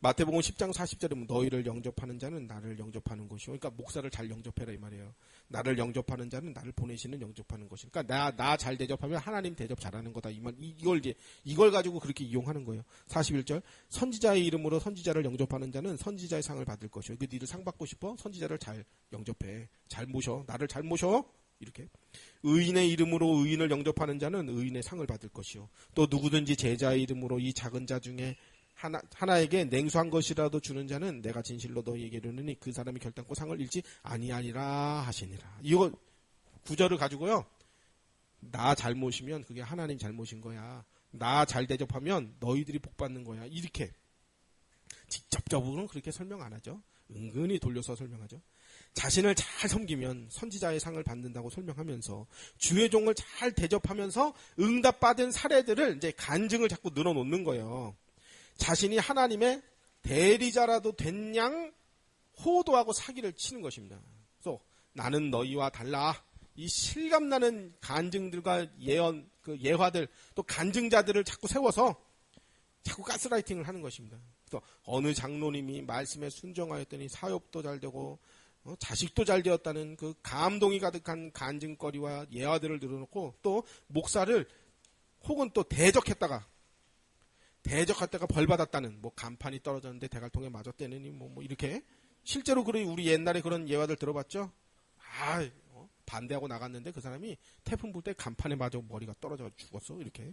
마태복음 10장 40절에 너희를 영접하는 자는 나를 영접하는 것이요. 그러니까 목사를 잘 영접해라 이 말이에요. 나를 영접하는 자는 나를 보내시는 영접하는 것이요. 그러니까 나 잘 대접하면 하나님 대접 잘하는 거다 이 말. 이걸 가지고 그렇게 이용하는 거예요. 41절 선지자의 이름으로 선지자를 영접하는 자는 선지자의 상을 받을 것이요. 그 니들 상 받고 싶어? 선지자를 잘 영접해. 잘 모셔. 나를 잘 모셔. 이렇게. 의인의 이름으로 의인을 영접하는 자는 의인의 상을 받을 것이요. 또 누구든지 제자의 이름으로 이 작은 자 중에 하나에게 냉수한 것이라도 주는 자는 내가 진실로 너희에게 이르노니 그 사람이 결단코 상을 잃지 아니하리라 하시니라. 이거 구절을 가지고요. 나 잘 모시면 그게 하나님 잘 모신 거야. 나 잘 대접하면 너희들이 복 받는 거야. 이렇게 직접적으로는 그렇게 설명 안 하죠. 은근히 돌려서 설명하죠. 자신을 잘 섬기면 선지자의 상을 받는다고 설명하면서 주의 종을 잘 대접하면서 응답받은 사례들을 이제 간증을 자꾸 늘어놓는 거예요. 자신이 하나님의 대리자라도 된 양 호도하고 사기를 치는 것입니다. 그래서 나는 너희와 달라. 이 실감나는 간증들과 예화들 또 간증자들을 자꾸 세워서 자꾸 가스라이팅을 하는 것입니다. 그래서 어느 장로님이 말씀에 순종하였더니 사업도 잘 되고 자식도 잘 되었다는 그 감동이 가득한 간증거리와 예화들을 늘어놓고 또 목사를 혹은 또 대적했다가 벌 받았다는 뭐 간판이 떨어졌는데 대갈통에 맞았다느니 뭐 이렇게 실제로 우리 옛날에 그런 예화들 들어봤죠? 반대하고 나갔는데 그 사람이 태풍 불 때 간판에 맞아 머리가 떨어져 죽었어 이렇게.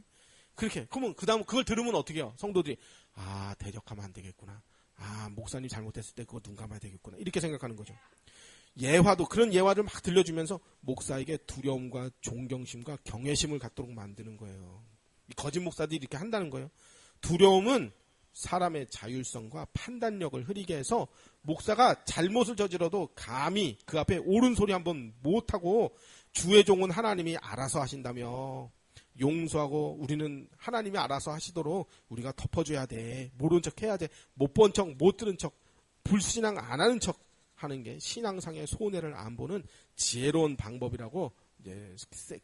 그렇게 그러면 그다음 그걸 들으면 어떻게 해요? 성도들이 대적하면 안 되겠구나. 목사님 잘못했을 때 그거 눈 감아야 되겠구나. 이렇게 생각하는 거죠. 예화도 그런 예화를 막 들려주면서 목사에게 두려움과 존경심과 경외심을 갖도록 만드는 거예요. 이 거짓 목사들이 이렇게 한다는 거예요. 두려움은 사람의 자율성과 판단력을 흐리게 해서 목사가 잘못을 저질러도 감히 그 앞에 옳은 소리 한번 못하고 주의 종은 하나님이 알아서 하신다며 용서하고 우리는 하나님이 알아서 하시도록 우리가 덮어줘야 돼. 모른 척 해야 돼. 못 본 척, 못 들은 척, 불신앙 안 하는 척 하는 게 신앙상의 손해를 안 보는 지혜로운 방법이라고 이제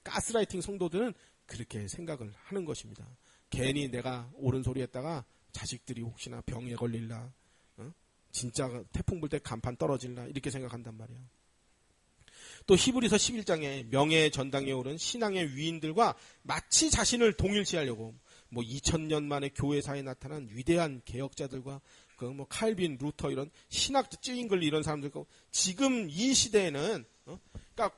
가스라이팅 성도들은 그렇게 생각을 하는 것입니다. 괜히 내가 옳은 소리 했다가 자식들이 혹시나 병에 걸릴라, 진짜 태풍 불 때 간판 떨어질라 이렇게 생각한단 말이야. 또 히브리서 11장에 명예의 전당에 오른 신앙의 위인들과 마치 자신을 동일시하려고 2000년 만에 교회사에 나타난 위대한 개혁자들과 칼빈, 루터 이런 신학자 찌잉글 이런 사람들과 지금 이 시대에는 그러니까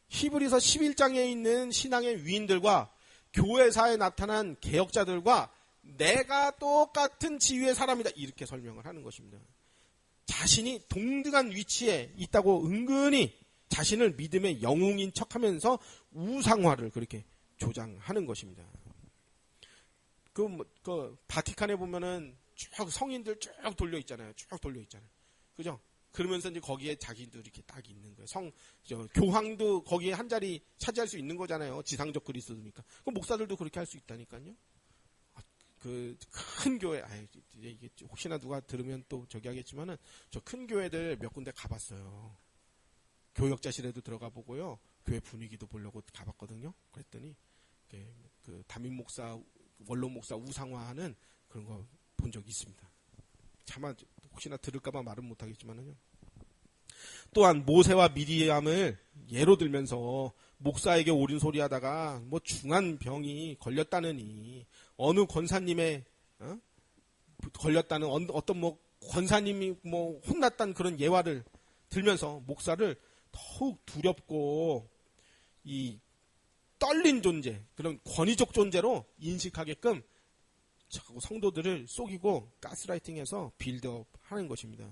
히브리서 11장에 있는 신앙의 위인들과 교회사에 나타난 개혁자들과 내가 똑같은 지위의 사람이다 이렇게 설명을 하는 것입니다. 자신이 동등한 위치에 있다고 은근히 자신을 믿음의 영웅인 척하면서 우상화를 그렇게 조장하는 것입니다. 바티칸에 보면은 쭉 성인들 쭉 돌려 있잖아요. 그죠? 그러면서 이제 거기에 자기도 이렇게 딱 있는 거예요. 교황도 거기에 한 자리 차지할 수 있는 거잖아요. 지상적 그리스도니까. 그럼 목사들도 그렇게 할 수 있다니까요. 큰 교회, 이게 혹시나 누가 들으면 또 저기 하겠지만은 저 큰 교회들 몇 군데 가봤어요. 교역자실에도 들어가 보고요. 교회 분위기도 보려고 가봤거든요. 그랬더니 그 담임 목사, 원로 목사 우상화하는 그런 거 본 적이 있습니다. 차마 혹시나 들을까봐 말은 못하겠지만은요. 또한 모세와 미리암을 예로 들면서 목사에게 옳은 소리 하다가 중한 병이 걸렸다느니 어느 권사님의 걸렸다는 어떤 권사님이 혼났다는 그런 예화를 들면서 목사를 더욱 두렵고 이 떨린 존재, 그런 권위적 존재로 인식하게끔 자꾸 성도들을 속이고 가스라이팅해서 빌드업 하는 것입니다.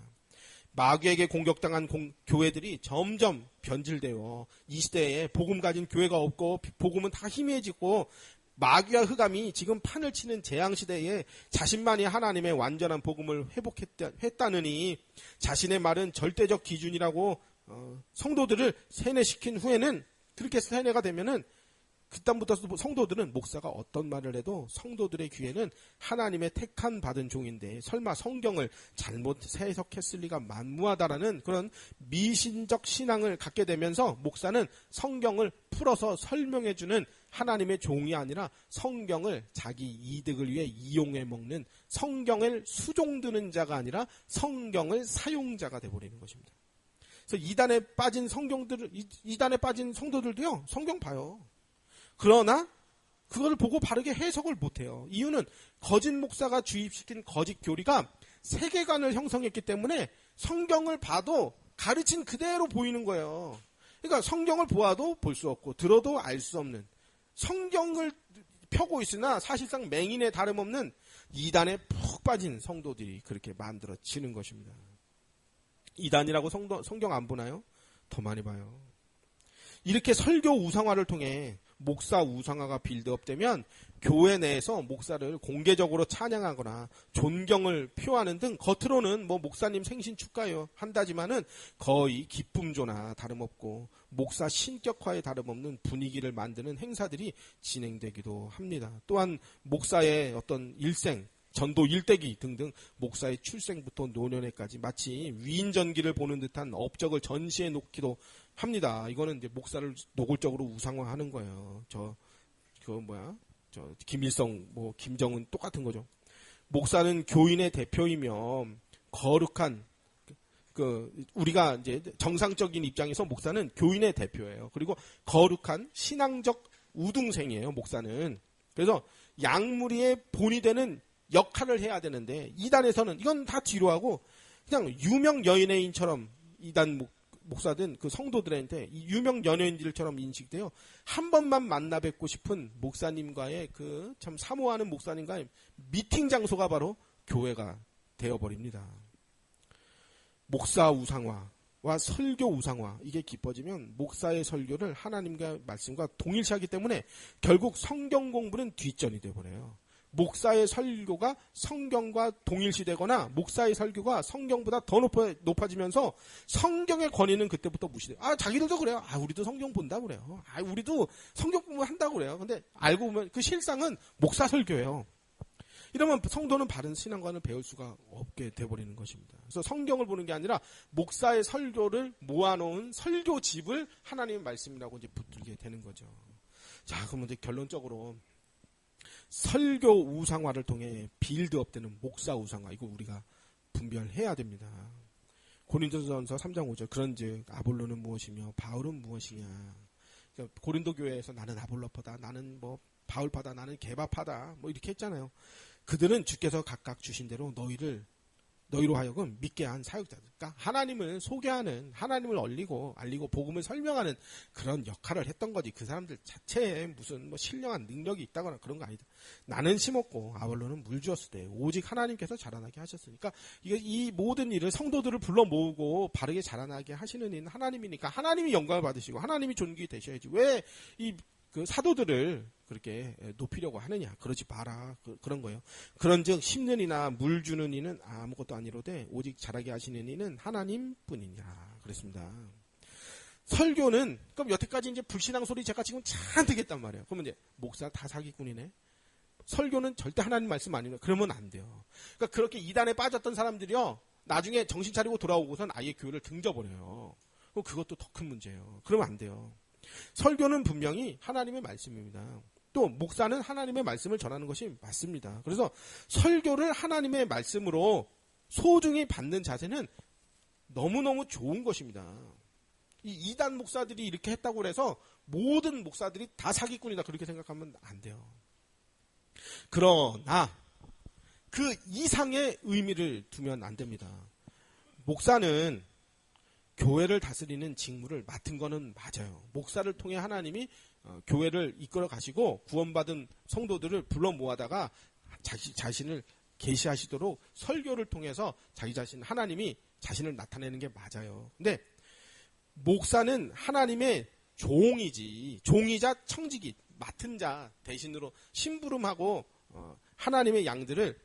마귀에게 공격당한 교회들이 점점 변질되어 이 시대에 복음 가진 교회가 없고 복음은 다 희미해지고 마귀와 흑암이 지금 판을 치는 재앙시대에 자신만이 하나님의 완전한 복음을 회복했다느니 자신의 말은 절대적 기준이라고 성도들을 세뇌시킨 후에는, 그렇게 세뇌가 되면은 그다음부터 성도들은 목사가 어떤 말을 해도 성도들의 귀에는 하나님의 택한 받은 종인데 설마 성경을 잘못 해석했을 리가 만무하다라는 그런 미신적 신앙을 갖게 되면서 목사는 성경을 풀어서 설명해주는 하나님의 종이 아니라 성경을 자기 이득을 위해 이용해 먹는, 성경을 수종드는 자가 아니라 성경을 사용자가 돼버리는 것입니다. 그래서 이단에 빠진 성도들도요, 성경 봐요. 그러나 그걸 보고 바르게 해석을 못해요. 이유는 거짓 목사가 주입시킨 거짓 교리가 세계관을 형성했기 때문에 성경을 봐도 가르친 그대로 보이는 거예요. 그러니까 성경을 보아도 볼 수 없고 들어도 알 수 없는, 성경을 펴고 있으나 사실상 맹인에 다름없는 이단에 푹 빠진 성도들이 그렇게 만들어지는 것입니다. 이단이라고 성경 안 보나요? 더 많이 봐요. 이렇게 설교 우상화를 통해 목사 우상화가 빌드업되면 교회 내에서 목사를 공개적으로 찬양하거나 존경을 표하는 등 겉으로는 목사님 생신 축하요 한다지만은 거의 기쁨조나 다름없고 목사 신격화에 다름없는 분위기를 만드는 행사들이 진행되기도 합니다. 또한 목사의 어떤 일생, 전도 일대기 등등 목사의 출생부터 노년에까지 마치 위인전기를 보는 듯한 업적을 전시해 놓기도 합니다. 이거는 이제 목사를 노골적으로 우상화하는 거예요. 김일성, 김정은 똑같은 거죠. 목사는 교인의 대표이며 거룩한, 우리가 이제 정상적인 입장에서 목사는 교인의 대표예요. 그리고 거룩한 신앙적 우등생이에요, 목사는. 그래서 양무리의 본이 되는 역할을 해야 되는데, 이단에서는 이건 다 뒤로하고 그냥 유명 연예인처럼, 이단 목사든 그 성도들한테 유명 연예인들처럼 인식돼요. 한 번만 만나 뵙고 싶은 목사님과의 그 참 사모하는 목사님과의 미팅 장소가 바로 교회가 되어버립니다. 목사 우상화와 설교 우상화, 이게 깊어지면 목사의 설교를 하나님과 말씀과 동일시하기 때문에 결국 성경 공부는 뒷전이 되어버려요. 목사의 설교가 성경과 동일시되거나 목사의 설교가 성경보다 더 높아지면서 성경의 권위는 그때부터 무시돼요. 자기들도 그래요. 우리도 성경 본다 그래요. 우리도 성경 공부한다고 그래요. 근데 알고 보면 그 실상은 목사 설교예요. 이러면 성도는 바른 신앙관을 배울 수가 없게 돼버리는 것입니다. 그래서 성경을 보는 게 아니라 목사의 설교를 모아놓은 설교집을 하나님의 말씀이라고 이제 붙들게 되는 거죠. 자, 그러면 이제 결론적으로 설교 우상화를 통해 빌드업되는 목사 우상화, 이거 우리가 분별해야 됩니다. 고린도전서 3장 5절, 그런즉 아볼로는 무엇이며 바울은 무엇이냐. 그러니까 고린도 교회에서 나는 아볼로파다, 나는 바울파다, 나는 게바파다 이렇게 했잖아요. 그들은 주께서 각각 주신 대로 너희로 하여금 믿게 한 사역자들, 그러니까 하나님을 소개하는, 하나님을 알리고 복음을 설명하는 그런 역할을 했던 거지. 그 사람들 자체에 무슨 신령한 능력이 있다거나 그런 거 아니다. 나는 심었고 아볼로는 물 주었을 때 오직 하나님께서 자라나게 하셨으니까, 이 모든 일을 성도들을 불러 모으고 바르게 자라나게 하시는 이는 하나님이니까 하나님이 영광을 받으시고 하나님이 존귀 되셔야지. 왜 그 사도들을 그렇게 높이려고 하느냐. 그러지 마라. 그런 거예요. 그런즉 심는 이나 물 주는 이는 아무것도 아니로되 오직 자라게 하시는 이는 하나님뿐이니라. 그랬습니다. 설교는, 그럼 여태까지 이제 불신앙 소리 제가 지금 잔뜩 했단 말이에요. 그러면 이제 목사 다 사기꾼이네. 설교는 절대 하나님 말씀 아니에요. 그러면 안 돼요. 그러니까 그렇게 이단에 빠졌던 사람들이요, 나중에 정신 차리고 돌아오고선 아예 교회를 등져버려요. 그것도 더 큰 문제예요. 그러면 안 돼요. 설교는 분명히 하나님의 말씀입니다. 또 목사는 하나님의 말씀을 전하는 것이 맞습니다. 그래서 설교를 하나님의 말씀으로 소중히 받는 자세는 너무너무 좋은 것입니다. 이 이단 목사들이 이렇게 했다고 해서 모든 목사들이 다 사기꾼이다 그렇게 생각하면 안 돼요. 그러나 그 이상의 의미를 두면 안 됩니다. 목사는 교회를 다스리는 직무를 맡은 거는 맞아요. 목사를 통해 하나님이 교회를 이끌어 가시고 구원받은 성도들을 불러 모아다가 자신을 계시하시도록 설교를 통해서 하나님이 자신을 나타내는 게 맞아요. 근데 목사는 하나님의 종이자 청지기, 맡은 자 대신으로 심부름하고 하나님의 양들을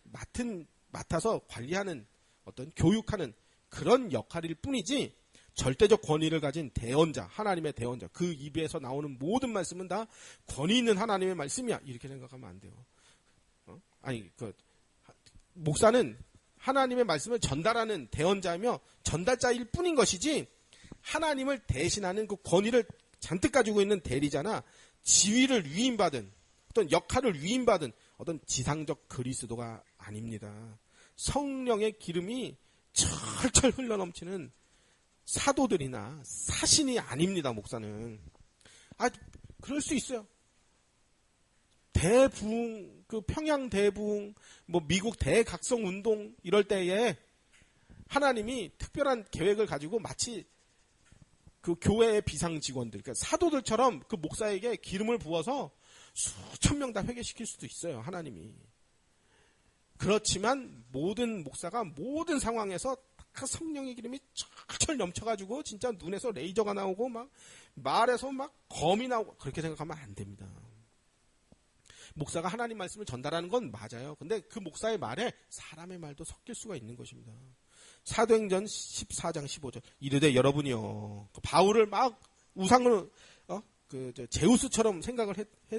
맡아서 관리하는 어떤 교육하는 그런 역할일 뿐이지 절대적 권위를 가진 대언자, 하나님의 대언자, 그 입에서 나오는 모든 말씀은 다 권위 있는 하나님의 말씀이야. 이렇게 생각하면 안 돼요. 목사는 하나님의 말씀을 전달하는 대언자이며 전달자일 뿐인 것이지 하나님을 대신하는 그 권위를 잔뜩 가지고 있는 대리자나 지위를 위임받은 어떤 역할을 위임받은 어떤 지상적 그리스도가 아닙니다. 성령의 기름이 철철 흘러넘치는 사도들이나 사신이 아닙니다. 목사는. 그럴 수 있어요. 대부흥, 그 평양 대부흥, 미국 대각성 운동 이럴 때에 하나님이 특별한 계획을 가지고 마치 그 교회의 비상 직원들, 그러니까 사도들처럼 그 목사에게 기름을 부어서 수천 명 다 회개시킬 수도 있어요. 하나님이. 그렇지만 모든 목사가 모든 상황에서 그 성령의 기름이 철철 넘쳐가지고 진짜 눈에서 레이저가 나오고 막 말에서 막 검이 나오고 그렇게 생각하면 안 됩니다. 목사가 하나님 말씀을 전달하는 건 맞아요. 근데 그 목사의 말에 사람의 말도 섞일 수가 있는 것입니다. 사도행전 14장 15절 이르되 여러분이요 바울을 막 우상을 제우스처럼 생각을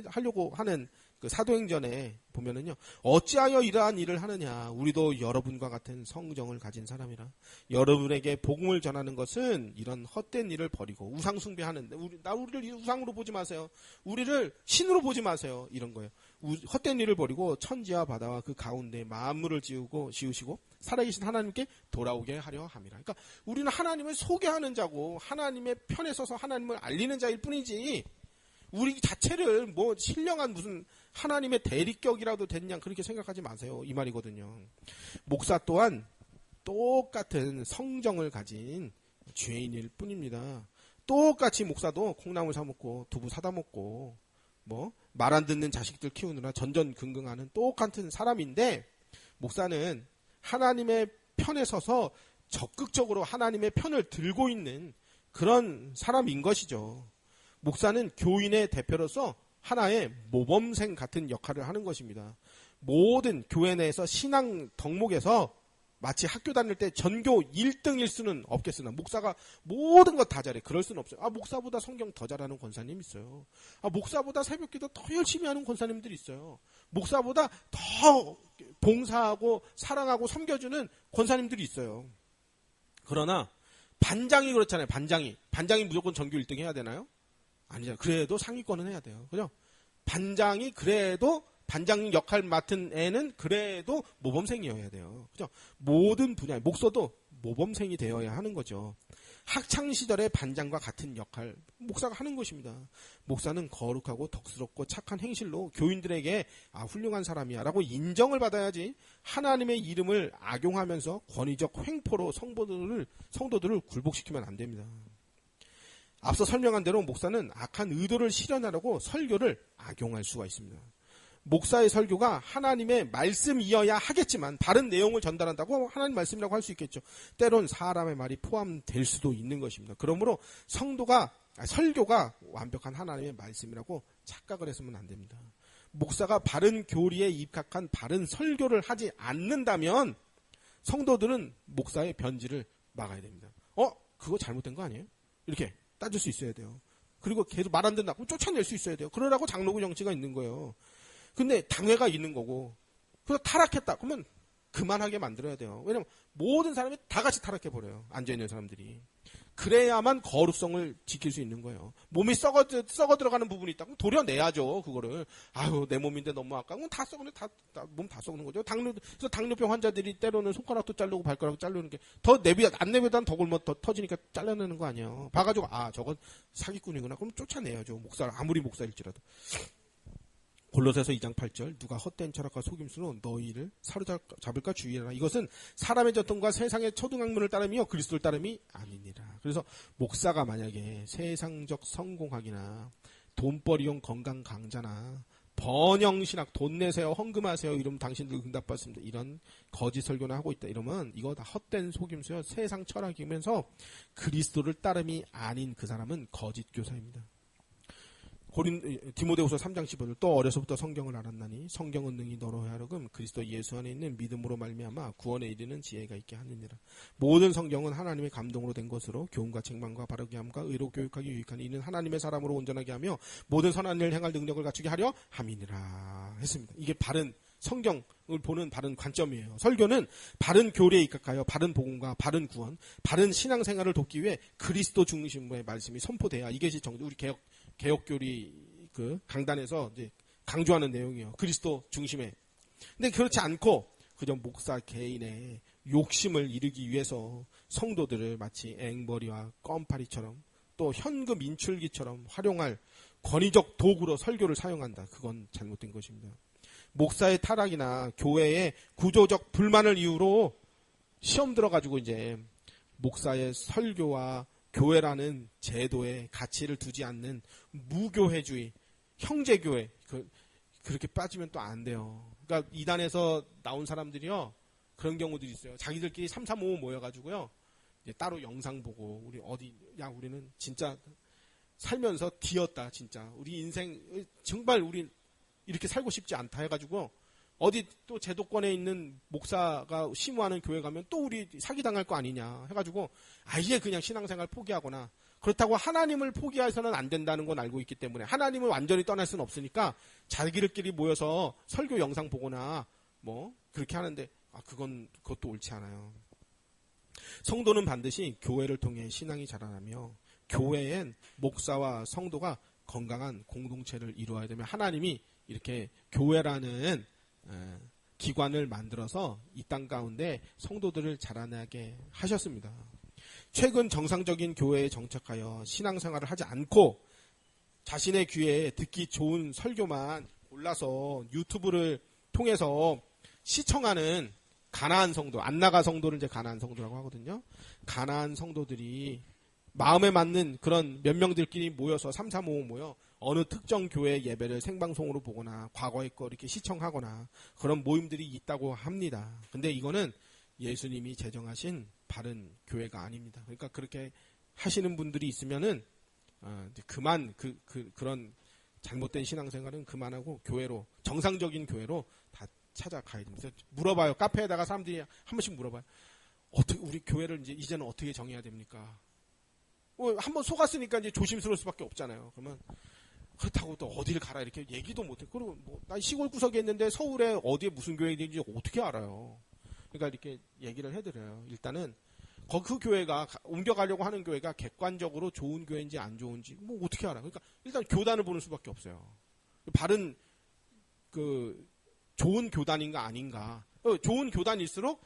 하려고 하는 그 사도행전에 보면은요 어찌하여 이러한 일을 하느냐 우리도 여러분과 같은 성정을 가진 사람이라 여러분에게 복음을 전하는 것은 이런 헛된 일을 버리고 우상 숭배하는데 우리를 우상으로 보지 마세요. 우리를 신으로 보지 마세요. 이런 거예요. 헛된 일을 버리고 천지와 바다와 그 가운데 만물을 지으시고 살아계신 하나님께 돌아오게 하려 함이라. 그러니까 우리는 하나님을 소개하는 자고 하나님의 편에 서서 하나님을 알리는 자일 뿐이지 우리 자체를 신령한 무슨 하나님의 대리격이라도 됐냐 그렇게 생각하지 마세요. 이 말이거든요. 목사 또한 똑같은 성정을 가진 죄인일 뿐입니다. 똑같이 목사도 콩나물 사 먹고 두부 사다 먹고 말 안 듣는 자식들 키우느라 전전긍긍하는 똑같은 사람인데 목사는 하나님의 편에 서서 적극적으로 하나님의 편을 들고 있는 그런 사람인 것이죠. 목사는 교인의 대표로서 하나의 모범생 같은 역할을 하는 것입니다. 모든 교회 내에서 신앙 덕목에서 마치 학교 다닐 때 전교 1등일 수는 없겠으나 목사가 모든 것 다 잘해. 그럴 수는 없어요. 목사보다 성경 더 잘하는 권사님 있어요. 목사보다 새벽기도 더 열심히 하는 권사님들이 있어요. 목사보다 더 봉사하고 사랑하고 섬겨주는 권사님들이 있어요. 그러나 반장이 그렇잖아요. 반장이 무조건 전교 1등 해야 되나요? 아니죠. 그래도 상위권은 해야 돼요. 그죠? 반장이 그래도 반장 역할 맡은 애는 그래도 모범생이어야 돼요. 그죠? 모든 분야에 목사도 모범생이 되어야 하는 거죠. 학창 시절의 반장과 같은 역할 목사가 하는 것입니다. 목사는 거룩하고 덕스럽고 착한 행실로 교인들에게 훌륭한 사람이야라고 인정을 받아야지 하나님의 이름을 악용하면서 권위적 횡포로 성도들을 굴복시키면 안 됩니다. 앞서 설명한 대로 목사는 악한 의도를 실현하려고 설교를 악용할 수가 있습니다. 목사의 설교가 하나님의 말씀이어야 하겠지만 다른 내용을 전달한다고 하나님 말씀이라고 할 수 있겠죠. 때론 사람의 말이 포함될 수도 있는 것입니다. 그러므로 설교가 완벽한 하나님의 말씀이라고 착각을 했으면 안 됩니다. 목사가 바른 교리에 입각한 바른 설교를 하지 않는다면 성도들은 목사의 변질을 막아야 됩니다. 그거 잘못된 거 아니에요? 이렇게 따질 수 있어야 돼요. 그리고 계속 말 안 된다. 그럼 쫓아낼 수 있어야 돼요. 그러라고 장로교 정치가 있는 거예요. 근데 당회가 있는 거고 그래서 타락했다. 그러면 그만하게 만들어야 돼요. 왜냐면 모든 사람이 다 같이 타락해버려요. 앉아있는 사람들이. 그래야만 거룩성을 지킬 수 있는 거예요. 몸이 썩어 들어가는 부분이 있다. 그럼 도려내야죠. 그거를. 내 몸인데 너무 아까워. 다 썩는 몸 다 썩는 거죠. 그래서 당뇨병 환자들이 때로는 손가락도 자르고 발가락도 자르는 게 더 안 내비다 더 굶어 더 터지니까 잘라내는 거 아니에요. 봐가지고 저건 사기꾼이구나. 그럼 쫓아내야죠. 목사를 아무리 목사일지라도. 골로새서 2장 8절 누가 헛된 철학과 속임수로 너희를 사로잡을까 주의하라. 이것은 사람의 전통과 세상의 초등학문을 따르며 그리스도를 따름이 아니니라. 그래서 목사가 만약에 세상적 성공학이나 돈벌이용 건강 강좌나 번영신학 돈 내세요 헌금하세요 이러면 당신들 응답받습니다. 이런 거짓 설교나 하고 있다. 이러면 이거 다 헛된 속임수요. 세상 철학이면서 그리스도를 따름이 아닌 그 사람은 거짓 교사입니다. 디모데후서 3장 15절 또 어려서부터 성경을 알았나니 성경은 능히 너로 하여금 그리스도 예수 안에 있는 믿음으로 말미암아 구원에 이르는 지혜가 있게 하느니라. 모든 성경은 하나님의 감동으로 된 것으로 교훈과 책망과 바르게 함과 의로 교육하기 유익하니 이는 하나님의 사람으로 온전하게 하며 모든 선한 일을 행할 능력을 갖추게 하려 함이니라 했습니다. 이게 바른 성경을 보는 바른 관점이에요. 설교는 바른 교리에 입각하여 바른 복음과 바른 구원, 바른 신앙생활을 돕기 위해 그리스도 중심의 말씀이 선포돼야 이것이 우리 개혁교리 그 강단에서 이제 강조하는 내용이에요. 그리스도 중심에. 근데 그렇지 않고 그저 목사 개인의 욕심을 이루기 위해서 성도들을 마치 앵벌이와 껌파리처럼 또 현금 인출기처럼 활용할 권위적 도구로 설교를 사용한다. 그건 잘못된 것입니다. 목사의 타락이나 교회의 구조적 불만을 이유로 시험 들어가지고 이제 목사의 설교와 교회라는 제도에 가치를 두지 않는 무교회주의, 형제교회 그렇게 빠지면 또 안 돼요. 그러니까 이단에서 나온 사람들이요 그런 경우들이 있어요. 자기들끼리 3, 3, 5 모여가지고요 이제 따로 영상 보고 우리는 진짜 살면서 뒤였다 진짜 우리 인생 정말 우리 이렇게 살고 싶지 않다 해가지고 어디 또 제도권에 있는 목사가 심호하는 교회 가면 또 우리 사기당할 거 아니냐 해가지고 아예 그냥 신앙생활 포기하거나 그렇다고 하나님을 포기해서는 안 된다는 건 알고 있기 때문에 하나님을 완전히 떠날 수는 없으니까 자기들끼리 모여서 설교 영상 보거나 뭐 그렇게 하는데 그것도 옳지 않아요. 성도는 반드시 교회를 통해 신앙이 자라나며 교회엔 목사와 성도가 건강한 공동체를 이루어야 되면 하나님이 이렇게 교회라는 기관을 만들어서 이 땅 가운데 성도들을 자라나게 하셨습니다. 최근 정상적인 교회에 정착하여 신앙생활을 하지 않고 자신의 귀에 듣기 좋은 설교만 골라서 유튜브를 통해서 시청하는 가나안 성도, 안나가 성도를 이제 가나안 성도라고 하거든요. 가나안 성도들이 마음에 맞는 그런 몇 명들끼리 모여서 3, 3, 5 모여 어느 특정 교회 예배를 생방송으로 보거나 과거의 거 이렇게 시청하거나 그런 모임들이 있다고 합니다. 근데 이거는 예수님이 제정하신 바른 교회가 아닙니다. 그러니까 그렇게 하시는 분들이 있으면은 그만 그런 잘못된 신앙생활은 그만하고 교회로 정상적인 교회로 다 찾아가야 됩니다. 물어봐요. 카페에다가 사람들이 한 번씩 물어봐요. 어떻게 우리 교회를 이제는 어떻게 정해야 됩니까? 한번 속았으니까 이제 조심스러울 수밖에 없잖아요. 그러면 그렇다고 또 어디를 가라 이렇게 얘기도 못해. 그리고 난 시골 구석에 있는데 서울에 어디에 무슨 교회가 있는지 어떻게 알아요? 그러니까 이렇게 얘기를 해드려요. 일단은 그 교회가 옮겨가려고 하는 교회가 객관적으로 좋은 교회인지 안 좋은지 뭐 어떻게 알아? 그러니까 일단 교단을 보는 수밖에 없어요. 바른 좋은 교단인가 아닌가? 좋은 교단일수록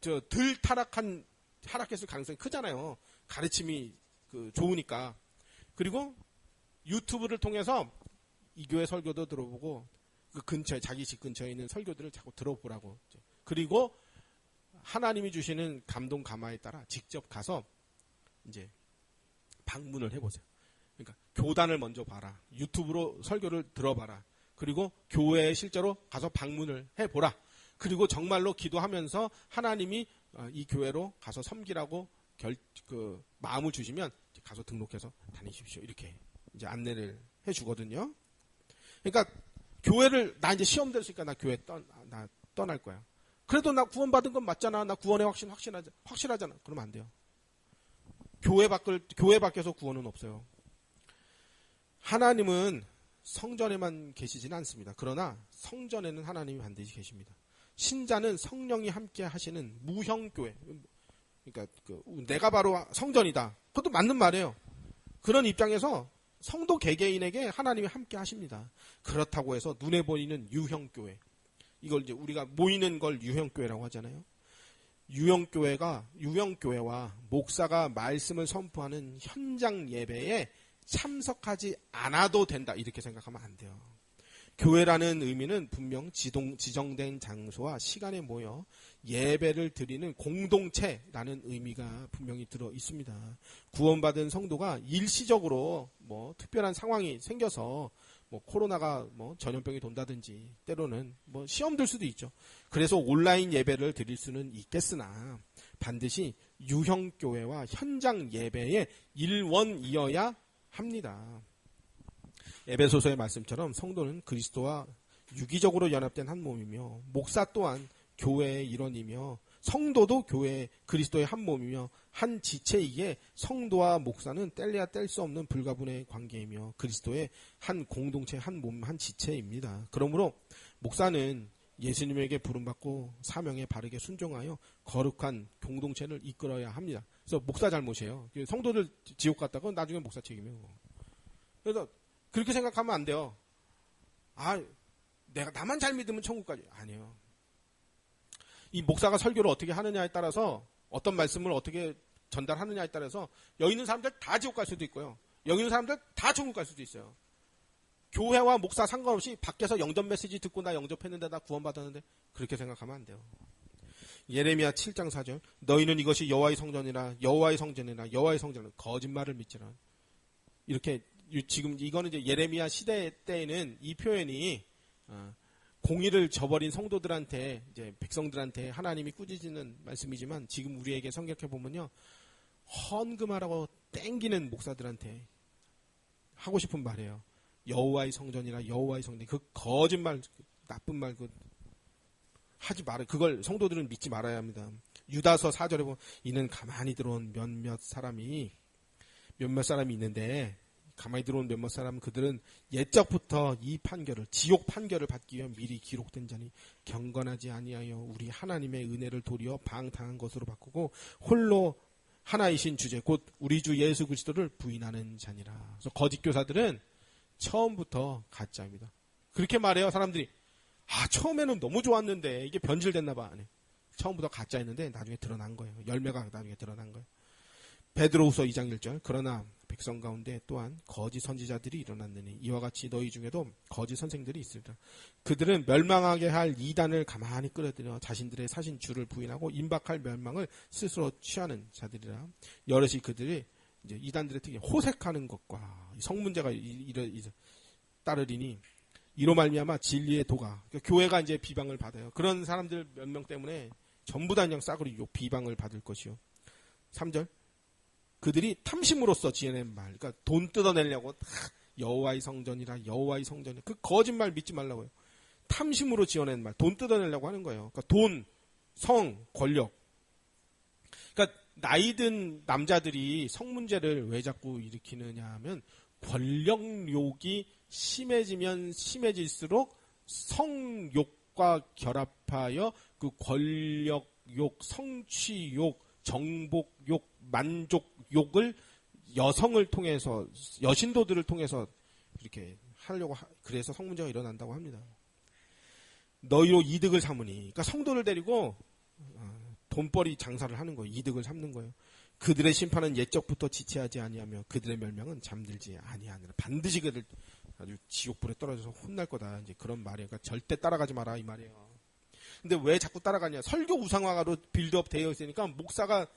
덜 하락했을 가능성이 크잖아요. 가르침이 좋으니까. 그리고 유튜브를 통해서 이 교회 설교도 들어보고 그 근처에 자기 집 근처에 있는 설교들을 자꾸 들어보라고. 그리고 하나님이 주시는 감동 감화에 따라 직접 가서 이제 방문을 해보세요. 그러니까 교단을 먼저 봐라. 유튜브로 설교를 들어봐라. 그리고 교회에 실제로 가서 방문을 해보라. 그리고 정말로 기도하면서 하나님이 이 교회로 가서 섬기라고 마음을 주시면 가서 등록해서 다니십시오. 이렇게 이제 안내를 해주거든요. 그러니까 교회를 나 이제 시험 됐으니까 나 교회 떠날 거야. 그래도 나 구원받은 건 맞잖아. 나 구원의 확실하잖아. 그러면 안 돼요. 교회 밖에서 구원은 없어요. 하나님은 성전에만 계시지는 않습니다. 그러나 성전에는 하나님이 반드시 계십니다. 신자는 성령이 함께 하시는 무형교회. 그러니까 내가 바로 성전이다. 그것도 맞는 말이에요. 그런 입장에서 성도 개개인에게 하나님이 함께 하십니다. 그렇다고 해서 눈에 보이는 유형교회. 이걸 이제 우리가 모이는 걸 유형교회라고 하잖아요. 유형교회와 목사가 말씀을 선포하는 현장 예배에 참석하지 않아도 된다. 이렇게 생각하면 안 돼요. 교회라는 의미는 분명 지정된 장소와 시간에 모여 예배를 드리는 공동체라는 의미가 분명히 들어 있습니다. 구원받은 성도가 일시적으로 특별한 상황이 생겨서 코로나가 전염병이 돈다든지 때로는 시험 들 수도 있죠. 그래서 온라인 예배를 드릴 수는 있겠으나 반드시 유형교회와 현장 예배의 일원이어야 합니다. 에베소서의 말씀처럼 성도는 그리스도와 유기적으로 연합된 한 몸이며 목사 또한 교회의 일원이며 성도도 교회 그리스도의 한 몸이며 한 지체이기에 성도와 목사는 뗄래야 뗄 수 없는 불가분의 관계이며 그리스도의 한 공동체 한 몸 한 지체입니다. 그러므로 목사는 예수님에게 부름받고 사명에 바르게 순종하여 거룩한 공동체를 이끌어야 합니다. 그래서 목사 잘못이에요. 성도들 지옥 갔다가 나중에 목사 책임이에요. 그래서 그렇게 생각하면 안 돼요. 내가 나만 잘 믿으면 천국 가지. 아니에요. 이 목사가 설교를 어떻게 하느냐에 따라서 어떤 말씀을 어떻게 전달하느냐에 따라서 여기 있는 사람들 다 지옥 갈 수도 있고요. 여기 있는 사람들 다 천국 갈 수도 있어요. 교회와 목사 상관없이 밖에서 영접 메시지 듣고 나 영접했는데 나 구원받았는데 그렇게 생각하면 안 돼요. 예레미야 7장 4절 너희는 이것이 여호와의 성전이라 여호와의 성전이라 여호와의 성전은 거짓말을 믿지라. 이렇게 지금 이거는 이제 예레미야 시대 때에는 이 표현이 공의를 저버린 성도들한테 이제 백성들한테 하나님이 꾸짖는 말씀이지만 지금 우리에게 생각해 보면요 헌금하라고 땡기는 목사들한테 하고 싶은 말이에요. 여호와의 성전이라 여호와의 성전 그 거짓말 나쁜 말 하지 말아. 그걸 성도들은 믿지 말아야 합니다. 유다서 4절에 보면 이는 가만히 들어온 몇몇 사람이 있는데 가만히 들어온 몇몇 사람 그들은 옛적부터 이 판결을 지옥 판결을 받기 위해 미리 기록된 자니 경건하지 아니하여 우리 하나님의 은혜를 도리어 방탕한 것으로 바꾸고 홀로 하나이신 주제 곧 우리 주 예수 그리스도를 부인하는 자니라. 그래서 거짓 교사들은 처음부터 가짜입니다. 그렇게 말해요. 사람들이 처음에는 너무 좋았는데 이게 변질됐나 봐. 처음부터 가짜였는데 나중에 드러난 거예요. 열매가 나중에 드러난 거예요. 베드로후서 2장 1절 그러나 백성 가운데 또한 거짓 선지자들이 일어났느니 이와 같이 너희 중에도 거짓 선생들이 있으리라. 그들은 멸망하게 할 이단을 가만히 끌어들여 자신들의 사신 주를 부인하고 임박할 멸망을 스스로 취하는 자들이라. 여럿이 그들이 이제 이단들의 특히 호색하는 것과 성문제가 따르리니 이로 말미암아 진리의 도가 그러니까 교회가 이제 비방을 받아요. 그런 사람들 몇 명 때문에 전부 다 그냥 싸그리 비방을 받을 것이요. 3절 그들이 탐심으로써 지어낸 말 그러니까 돈 뜯어내려고 여호와의 성전이라 여호와의 성전이라 그 거짓말 믿지 말라고요. 탐심으로 지어낸 말 돈 뜯어내려고 하는 거예요. 그러니까 돈, 성, 권력 그러니까 나이든 남자들이 성문제를 왜 자꾸 일으키느냐 하면 권력욕이 심해지면 심해질수록 성욕과 결합하여 그 권력욕, 성취욕, 정복욕, 만족욕을 여성을 통해서 여신도들을 통해서 이렇게 하려고 그래서 성문제가 일어난다고 합니다. 너희로 이득을 삼으니 그러니까 성도를 데리고 돈벌이 장사를 하는 거예요. 이득을 삼는 거예요. 그들의 심판은 옛적부터 지체하지 아니하며 그들의 멸망은 잠들지 아니하니라. 반드시 그들 아주 지옥불에 떨어져서 혼날 거다. 이제 그런 말이에요. 그러니까 절대 따라가지 마라 이 말이에요. 근데 왜 자꾸 따라가냐? 설교 우상화로 빌드업 되어 있으니까 목사가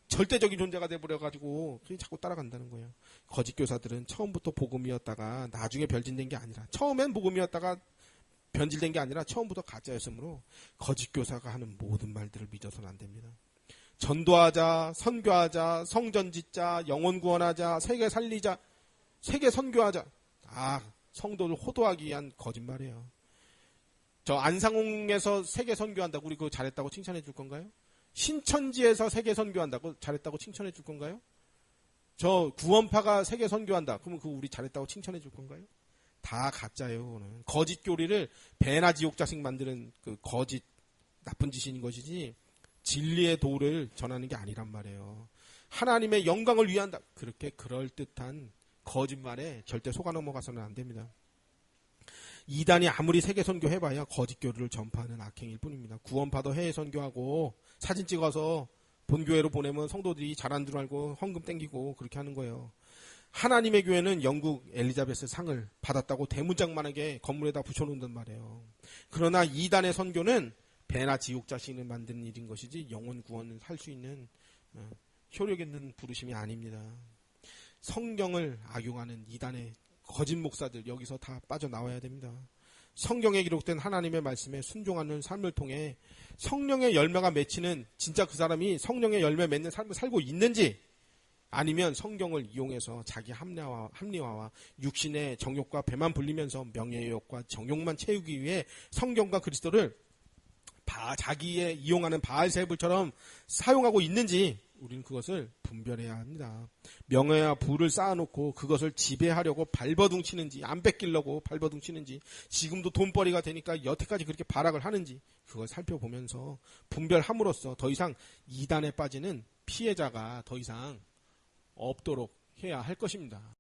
절대적인 존재가 돼버려가지고 그냥 자꾸 따라간다는 거예요. 거짓 교사들은 처음부터 복음이었다가 나중에 변질된 게 아니라 처음엔 복음이었다가 변질된 게 아니라 처음부터 가짜였으므로 거짓 교사가 하는 모든 말들을 믿어서는 안 됩니다. 전도하자, 선교하자, 성전 짓자, 영혼 구원하자, 세계 살리자, 세계 선교하자. 성도를 호도하기 위한 거짓말이에요. 저 안상홍에서 세계 선교한다고 우리 그거 잘했다고 칭찬해 줄 건가요? 신천지에서 세계 선교한다고 잘했다고 칭찬해 줄 건가요? 저 구원파가 세계 선교한다. 그러면 그거 우리 잘했다고 칭찬해 줄 건가요? 다 가짜예요. 그거는. 거짓 교리를 배나 지옥 자식 만드는 그 거짓 나쁜 짓인 것이지 진리의 도를 전하는 게 아니란 말이에요. 하나님의 영광을 위한다. 그렇게 그럴듯한 거짓말에 절대 속아 넘어가서는 안 됩니다. 이단이 아무리 세계 선교 해봐야 거짓 교리를 전파하는 악행일 뿐입니다. 구원파도 해외 선교하고 사진 찍어서 본교회로 보내면 성도들이 잘한 줄 알고 헌금 땡기고 그렇게 하는 거예요. 하나님의 교회는 영국 엘리자베스 상을 받았다고 대문짝만하게 건물에다 붙여놓는단 말이에요. 그러나 이단의 선교는 배나 지옥 자신을 만드는 일인 것이지 영혼 구원을 할 수 있는 효력 있는 부르심이 아닙니다. 성경을 악용하는 이단의 거짓 목사들 여기서 다 빠져나와야 됩니다. 성경에 기록된 하나님의 말씀에 순종하는 삶을 통해 성령의 열매가 맺히는 진짜 그 사람이 성령의 열매 맺는 삶을 살고 있는지 아니면 성경을 이용해서 자기 합리화와 육신의 정욕과 배만 불리면서 명예욕과 정욕만 채우기 위해 성경과 그리스도를 자기의 이용하는 바알세불처럼 사용하고 있는지 우리는 그것을 분별해야 합니다. 명예와 부를 쌓아놓고 그것을 지배하려고 발버둥 치는지, 안 뺏기려고 발버둥 치는지, 지금도 돈벌이가 되니까 여태까지 그렇게 발악을 하는지 그걸 살펴보면서 분별함으로써 더 이상 이단에 빠지는 피해자가 더 이상 없도록 해야 할 것입니다.